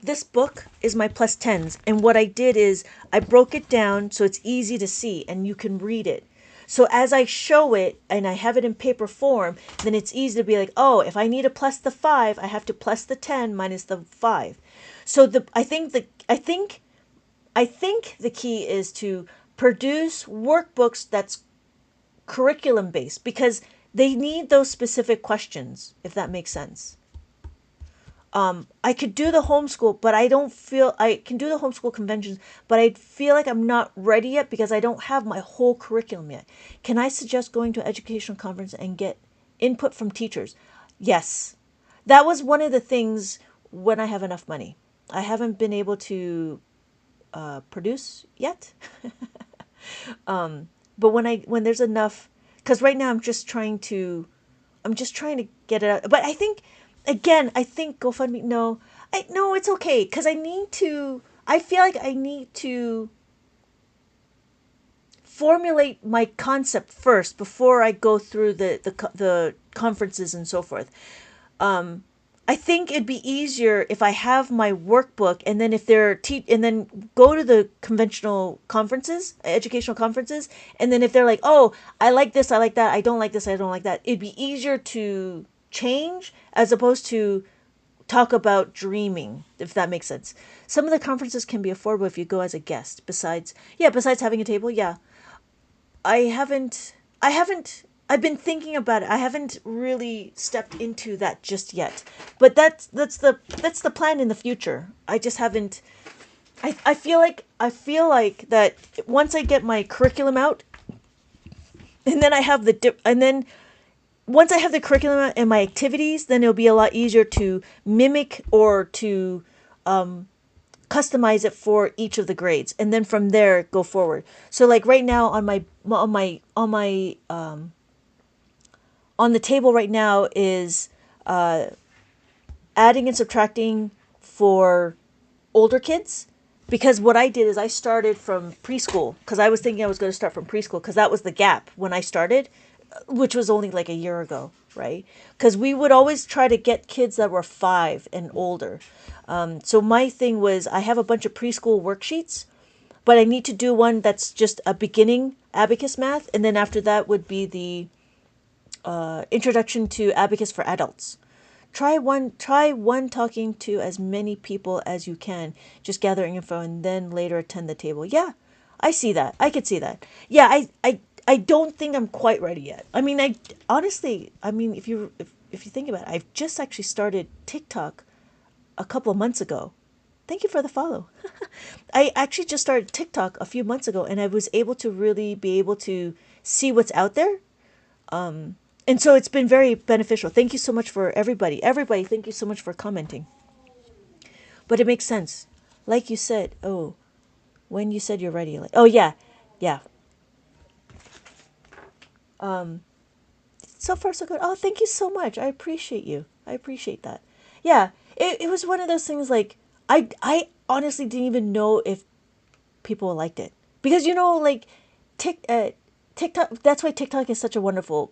this book is my plus 10s, and what I did is I broke it down so it's easy to see and you can read it. So as I show it and I have it in paper form, then it's easy to be like, oh, if I need to plus the 5, I have to plus the 10 minus the 5. So I think the key is to produce workbooks that's curriculum based, because they need those specific questions, if that makes sense. I could do the homeschool, but I don't feel I can do the homeschool conventions, but I feel like I'm not ready yet because I don't have my whole curriculum yet. Can I suggest going to an educational conference and get input from teachers? Yes. That was one of the things when I have enough money. I haven't been able to produce yet. But when there's enough, because right now I'm just trying to get it out. But I think, again, GoFundMe. No, it's okay, because I feel like I need to formulate my concept first before I go through the conferences and so forth. I think it'd be easier if I have my workbook, and then if and then go to the conventional conferences, educational conferences, and then if they're like, oh, I like this, I like that, I don't like this, I don't like that, it'd be easier to change as opposed to talk about dreaming, if that makes sense. Some of the conferences can be affordable if you go as a guest. Besides having a table, yeah. I haven't I've been thinking about it. I haven't really stepped into that just yet. But that's the plan in the future. I just haven't I feel like that once I get my curriculum out, and then I have and then once I have the curriculum out and my activities, then it'll be a lot easier to mimic or to customize it for each of the grades, and then from there go forward. So like right now on the table right now is adding and subtracting for older kids, because what I did is I started from preschool, because I was thinking I was going to start from preschool because that was the gap when I started, which was only like a year ago, right? Because we would always try to get kids that were 5 and older. So my thing was I have a bunch of preschool worksheets, but I need to do one that's just a beginning abacus math, and then after that would be the introduction to abacus for adults. Try one talking to as many people as you can, just gathering info, and then later attend the table. Yeah, I see that. I could see that. Yeah, I don't think I'm quite ready yet. I mean, if you think about it, I've just actually started TikTok a couple of months ago. Thank you for the follow. I actually just started TikTok a few months ago, and I was able to really be able to see what's out there. And so it's been very beneficial. Thank you so much for everybody. Everybody, thank you so much for commenting. But it makes sense. Like you said, oh, when you said you're ready, like, oh yeah, yeah. So far so good. Oh, thank you so much. I appreciate you. I appreciate that. Yeah, it was one of those things like I honestly didn't even know if people liked it. Because like Tik TikTok, that's why TikTok is such a wonderful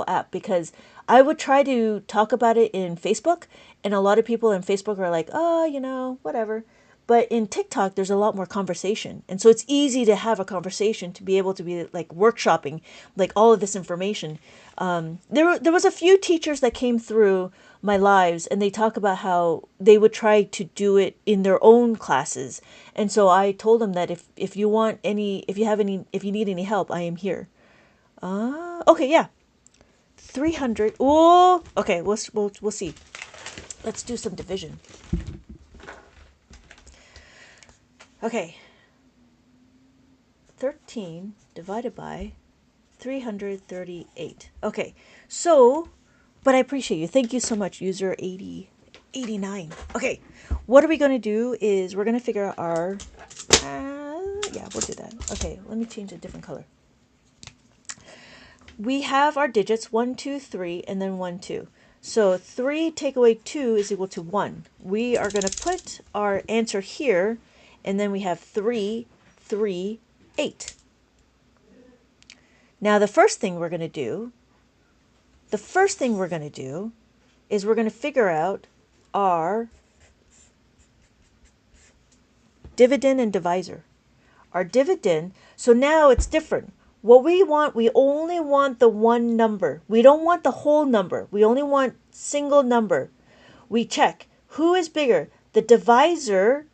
app, because I would try to talk about it in Facebook, and a lot of people in Facebook are like, "Oh, whatever." But in TikTok, there's a lot more conversation. And so it's easy to have a conversation, to be able to be like workshopping like all of this information. There was a few teachers that came through my lives, and they talk about how they would try to do it in their own classes. And so I told them that if you want any, if you need any help, I am here. Okay, yeah. 300. Oh, okay, we'll see. Let's do some division. Okay. 13 divided by 338. Okay, so, but I appreciate you. Thank you so much, user 8089. Okay, what are we going to do is we're going to figure out our, yeah, we'll do that. Okay, let me change a different color. We have our digits 1, 2, 3, and then 1, 2. So 3 take away 2 is equal to 1. We are going to put our answer here, and then we have 3, 3, 8. Now the first thing we're going to do is we're going to figure out our dividend and divisor. Our dividend, so now it's different. What we only want the one number. We don't want the whole number. We only want single number. We check who is bigger. The divisor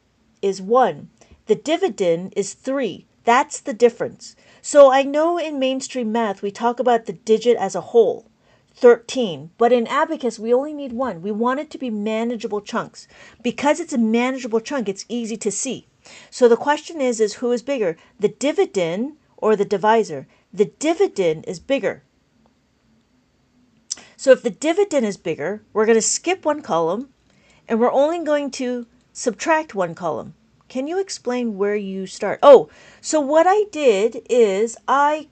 is 1. The dividend is 3. That's the difference. So I know in mainstream math we talk about the digit as a whole, 13. But in Abacus, we only need 1. We want it to be manageable chunks. Because it's a manageable chunk, it's easy to see. So the question is who is bigger, the dividend or the divisor? The dividend is bigger. So if the dividend is bigger, we're going to skip one column, and we're only going to subtract one column. Can you explain where you start? Oh, so what I did is I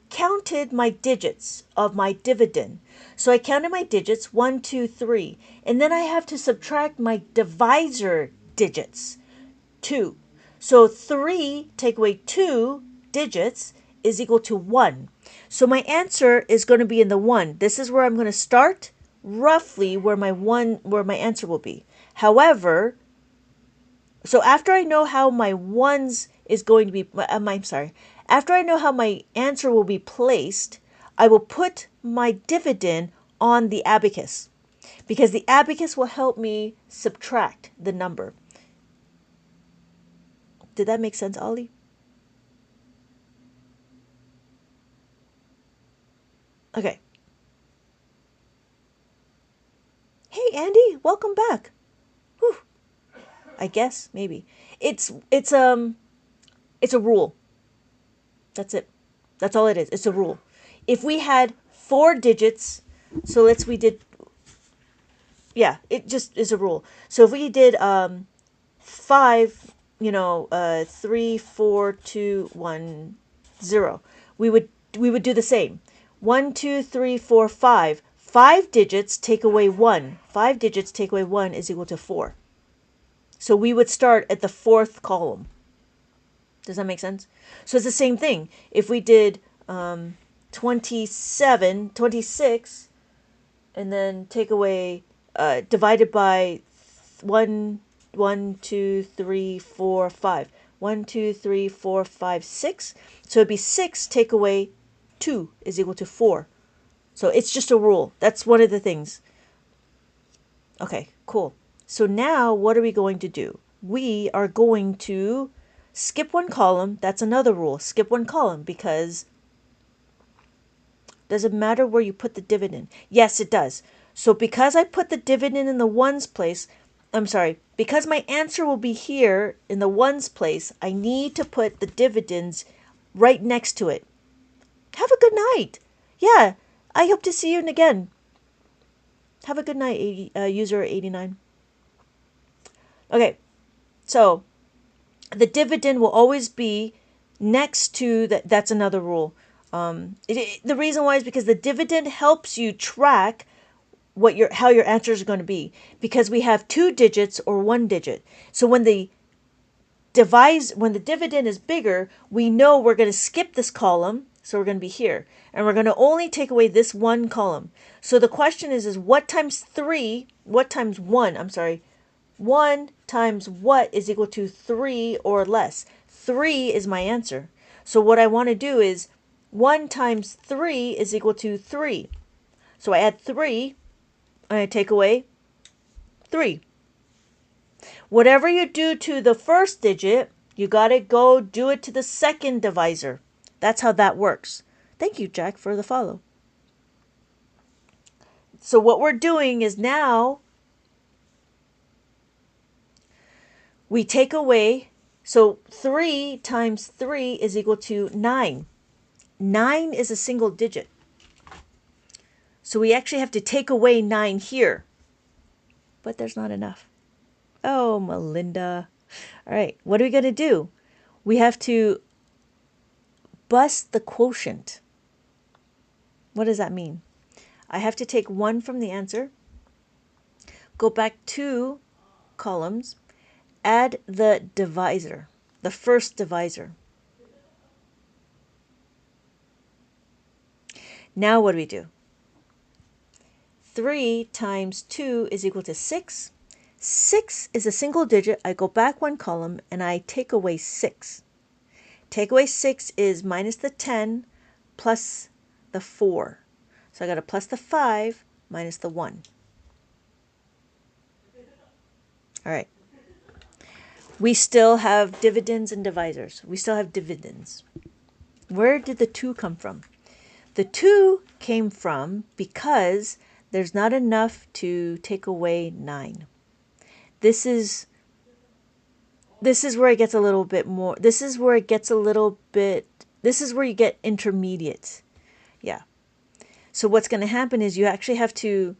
counted my digits of my dividend. So I counted my digits 1, 2, 3, and then I have to subtract my divisor digits 2. So 3 take away 2 digits is equal to 1. So my answer is going to be in the 1. This is where I'm going to start, roughly where my answer will be. However, so after I know how my ones is going to be, after I know how my answer will be placed, I will put my dividend on the abacus, because the abacus will help me subtract the number. Did that make sense, Ollie? Okay. Hey, Andy, welcome back. Whew. I guess, maybe. It's a rule. That's it. That's all it is. It's a rule. If we had 4 digits, so it just is a rule. So if we did 5, 3, 4, 2, 1, 0, we would do the same. 1, 2, 3, 4, 5. 5 digits take away 1. 5 digits take away 1 is equal to 4. So we would start at the 4th column. Does that make sense? So it's the same thing. If we did 26, and then take away, divided by 1, 2, 3, 4, 5. 1, 2, 3, 4, 5, 6. So it'd be 6 take away 2 is equal to 4. So it's just a rule. That's one of the things. Okay, cool. So now what are we going to do? We are going to skip one column. That's another rule. Skip one column, because does it matter where you put the dividend? Yes, it does. So because I put the dividend in the ones place, because my answer will be here in the ones place, I need to put the dividends right next to it. Have a good night. Yeah, I hope to see you again. Have a good night, user 89. Okay, so the dividend will always be next to that. That's another rule. The reason why is because the dividend helps you track how your answers are going to be, because we have 2 digits or 1 digit. So when the dividend is bigger, we know we're going to skip this column, so we're going to be here, and we're going to only take away this one column. So the question is what times 1, I'm sorry, 1 times what is equal to 3 or less? 3 is my answer. So what I want to do is 1 times 3 is equal to 3. So I add 3, and I take away 3. Whatever you do to the first digit, you got to go do it to the second divisor. That's how that works. Thank you, Jack, for the follow. So what we're doing is now we take away, so 3 times 3 is equal to 9. 9 is a single digit. So we actually have to take away 9 here. But there's not enough. Oh, Melinda. All right, what are we going to do? We have to bust the quotient. What does that mean? I have to take 1 from the answer, go back 2 columns, add the divisor, the first divisor. Now what do we do? 3 times 2 is equal to 6. 6 is a single digit. I go back 1 column and I take away 6. Take away 6 is minus the 10 plus the 4. So I got to plus the 5 minus the 1. All right. We still have dividends and divisors. We still have dividends. Where did the 2 come from? The 2 came from because there's not enough to take away 9. This is where it gets a little bit more. This is where you get intermediate. Yeah. So what's going to happen is you actually have to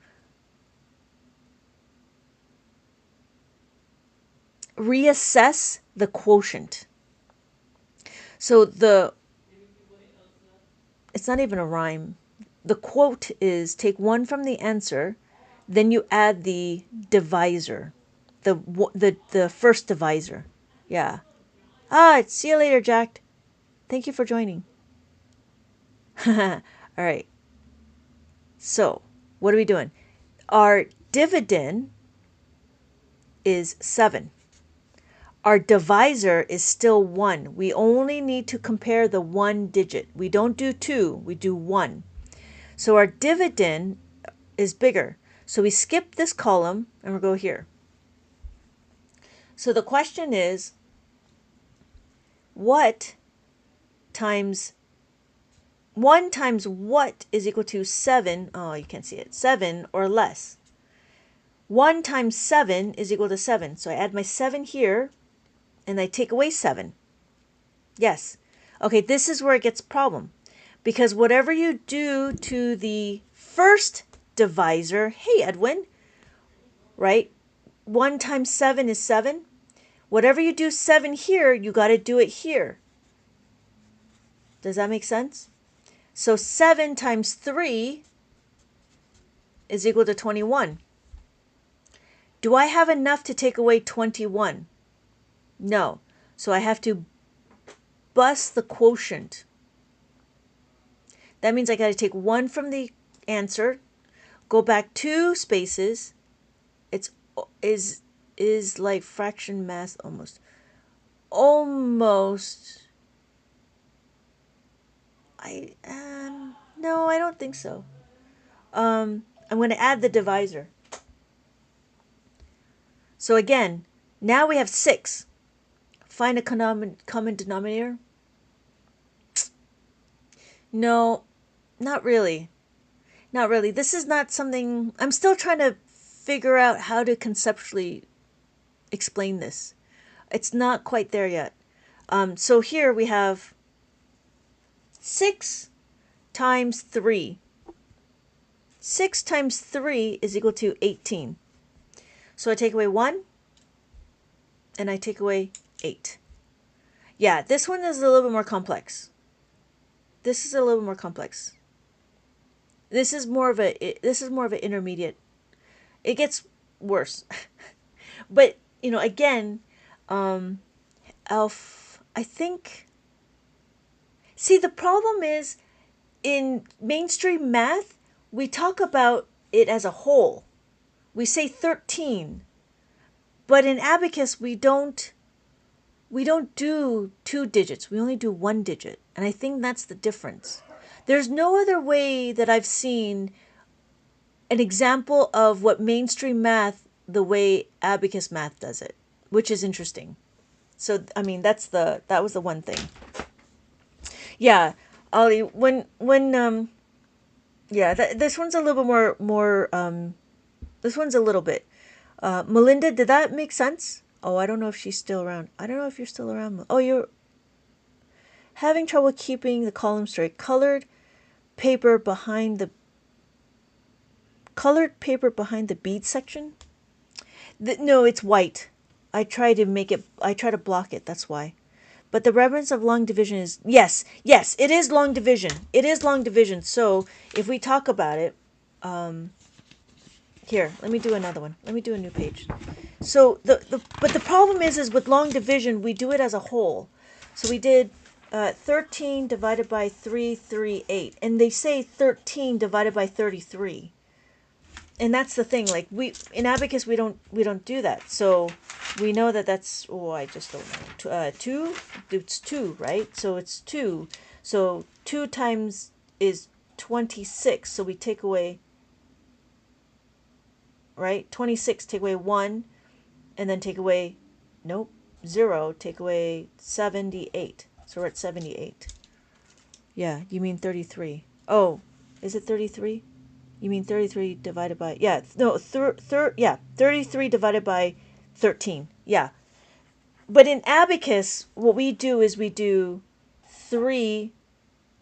reassess the quotient. So it's not even a rhyme. The quote is take 1 from the answer, then you add the divisor, the first divisor. Yeah. See you later, Jack. Thank you for joining. All right. So what are we doing? Our dividend is 7. Our divisor is still 1. We only need to compare the 1 digit. We don't do 2, we do 1. So our dividend is bigger. So we skip this column and we'll go here. So the question is, what times 1 times what is equal to 7? Oh, you can't see it. 7 or less. 1 times 7 is equal to 7. So I add my 7 here and I take away 7. Yes. Okay, this is where it gets a problem. Because whatever you do to the first divisor, hey Edwin, right? 1 times 7 is 7. Whatever you do 7 here, you got to do it here. Does that make sense? So 7 times 3 is equal to 21. Do I have enough to take away 21? No. So I have to bust the quotient. That means I got to take 1 from the answer, go back 2 spaces. It's is like fraction math almost. No, I don't think so. I'm going to add the divisor. So again, now we have 6. Find a common denominator. No, not really. Not really. This is not something, I'm still trying to figure out how to conceptually explain this. It's not quite there yet. So here we have 6 times 3. 6 times 3 is equal to 18. So I take away 1, and I take away 8. Yeah, this one is a little bit more complex. This is a little more complex. This is more of an intermediate. It gets worse. But, you know, again, Alf, I think, see, the problem is in mainstream math, we talk about it as a whole. We say 13. But in Abacus, we don't do 2 digits. We only do 1 digit. And I think that's the difference. There's no other way that I've seen an example of what mainstream math the way Abacus math does it, which is interesting. So, I mean, that was the one thing. Yeah, Ollie, this one's a little bit more, this one's a little bit. Melinda, did that make sense? Oh, I don't know if she's still around. I don't know if you're still around. Oh, you're having trouble keeping the column straight. Colored paper behind the bead section? No, it's white. I try to block it, that's why. But the reference of long division is, yes, it is long division. It is long division. So if we talk about it, here, let me do another one. Let me do a new page. So but the problem is with long division, we do it as a whole. So we did 13 divided by 338, and they say 13 divided by 33. And that's the thing, like in Abacus we don't do that. So we know that that's, oh, I just don't know. 2, it's 2, right? So it's 2. So 2 times is 26. So we take away, right? 26, take away 1, and then take away, nope, 0, take away 78. So we're at 78. Yeah, you mean 33. Oh, is it 33? You mean 33 divided by, yeah, no, 33 divided by 13. Yeah. But in Abacus, what we do is we do 3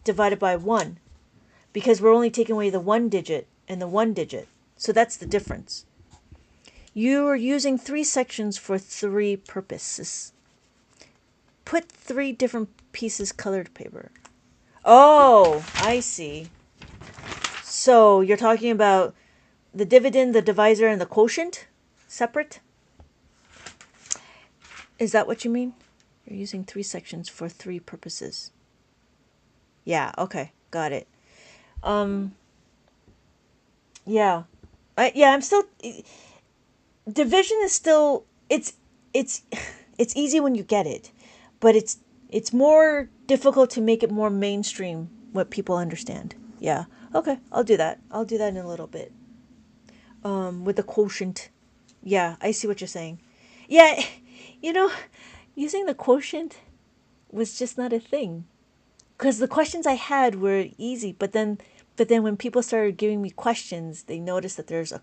divided by 1, because we're only taking away the 1 digit and the 1 digit. So that's the difference. You are using 3 sections for 3 purposes. Put 3 different pieces colored paper. Oh, I see. So you're talking about the dividend, the divisor, and the quotient separate? Is that what you mean? You're using 3 sections for 3 purposes. Yeah, okay, got it. Yeah. I'm still, division is still, it's easy when you get it, but it's more difficult to make it more mainstream, what people understand. Yeah. Okay, I'll do that. I'll do that in a little bit. With the quotient. Yeah, I see what you're saying. Yeah, you know, using the quotient was just not a thing. Because the questions I had were easy, but then when people started giving me questions, they noticed that there's a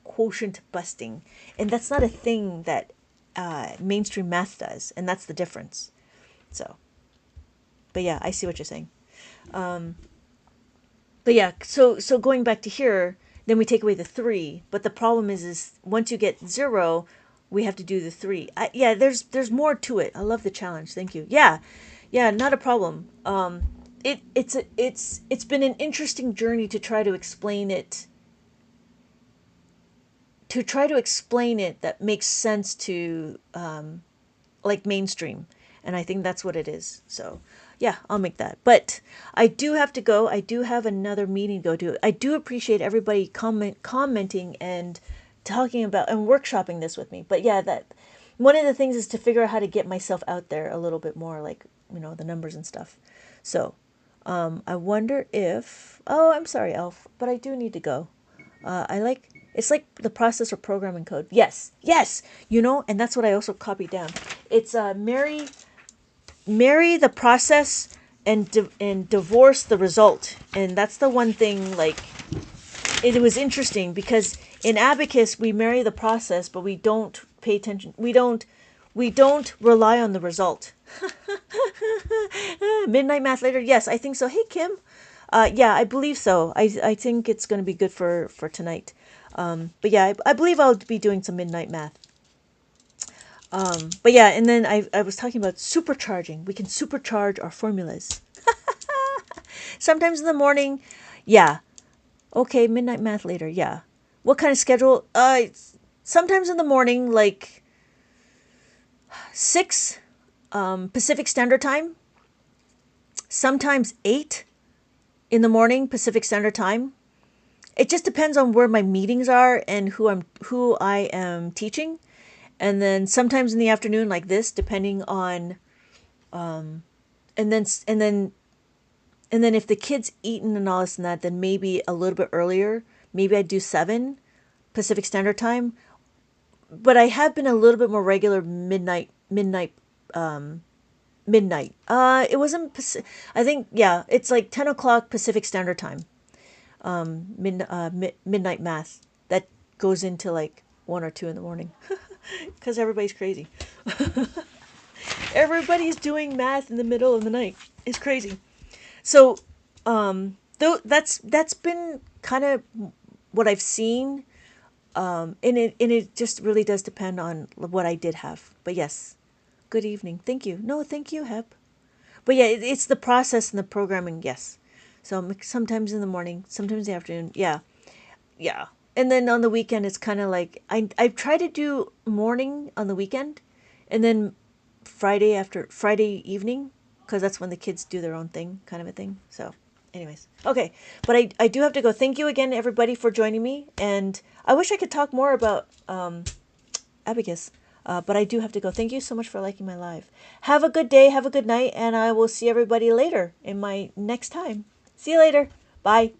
quotient busting, and that's not a thing that mainstream math does, and that's the difference. So, but yeah, I see what you're saying. But yeah, so going back to here, then we take away the 3. But the problem is once you get 0, we have to do the 3. Yeah, there's more to it. I love the challenge. Thank you. Yeah, not a problem. It's been an interesting journey to try to explain it. That makes sense to like mainstream, and I think that's what it is. So. Yeah, I'll make that. But I do have to go. I do have another meeting to go to. I do appreciate everybody commenting and talking about and workshopping this with me. But yeah, that one of the things is to figure out how to get myself out there a little bit more, like, the numbers and stuff. So I wonder if, oh, I'm sorry, Elf, but I do need to go. It's like the process of programming code. Yes, and that's what I also copied down. It's marry the process and divorce the result. And that's the one thing, like, it was interesting because in Abacus we marry the process, but we don't pay attention. We don't rely on the result. Midnight math later. Yes, I think so. Hey, Kim. Yeah, I believe so. I think it's going to be good for tonight. But yeah, I believe I'll be doing some midnight math. But yeah, and then I was talking about supercharging. We can supercharge our formulas. Sometimes in the morning, yeah. Okay, midnight math later, yeah. What kind of schedule? Sometimes in the morning, like 6 Pacific Standard Time. Sometimes 8 in the morning Pacific Standard Time. It just depends on where my meetings are and who I am teaching. And then sometimes in the afternoon like this, depending on and then and then and then if the kids eaten and all this and that, then maybe a little bit earlier. Maybe I do 7 Pacific Standard Time. But I have been a little bit more regular midnight. It wasn't. I think yeah, it's like 10 o'clock Pacific Standard Time. Midnight math that goes into like 1 or 2 in the morning, because everybody's crazy. Everybody's doing math in the middle of the night. It's crazy. So, though that's been kind of what I've seen. And it just really does depend on what I did have. But yes, good evening. Thank you. No, thank you, Hep. But yeah, it's the process and the programming. Yes. So sometimes in the morning, sometimes in the afternoon. Yeah, yeah. And then on the weekend, it's kind of like I try to do morning on the weekend, and then Friday evening, because that's when the kids do their own thing, kind of a thing. So, anyways, okay. But I do have to go. Thank you again, everybody, for joining me. And I wish I could talk more about Abacus. But I do have to go. Thank you so much for liking my live. Have a good day. Have a good night. And I will see everybody later in my next time. See you later. Bye.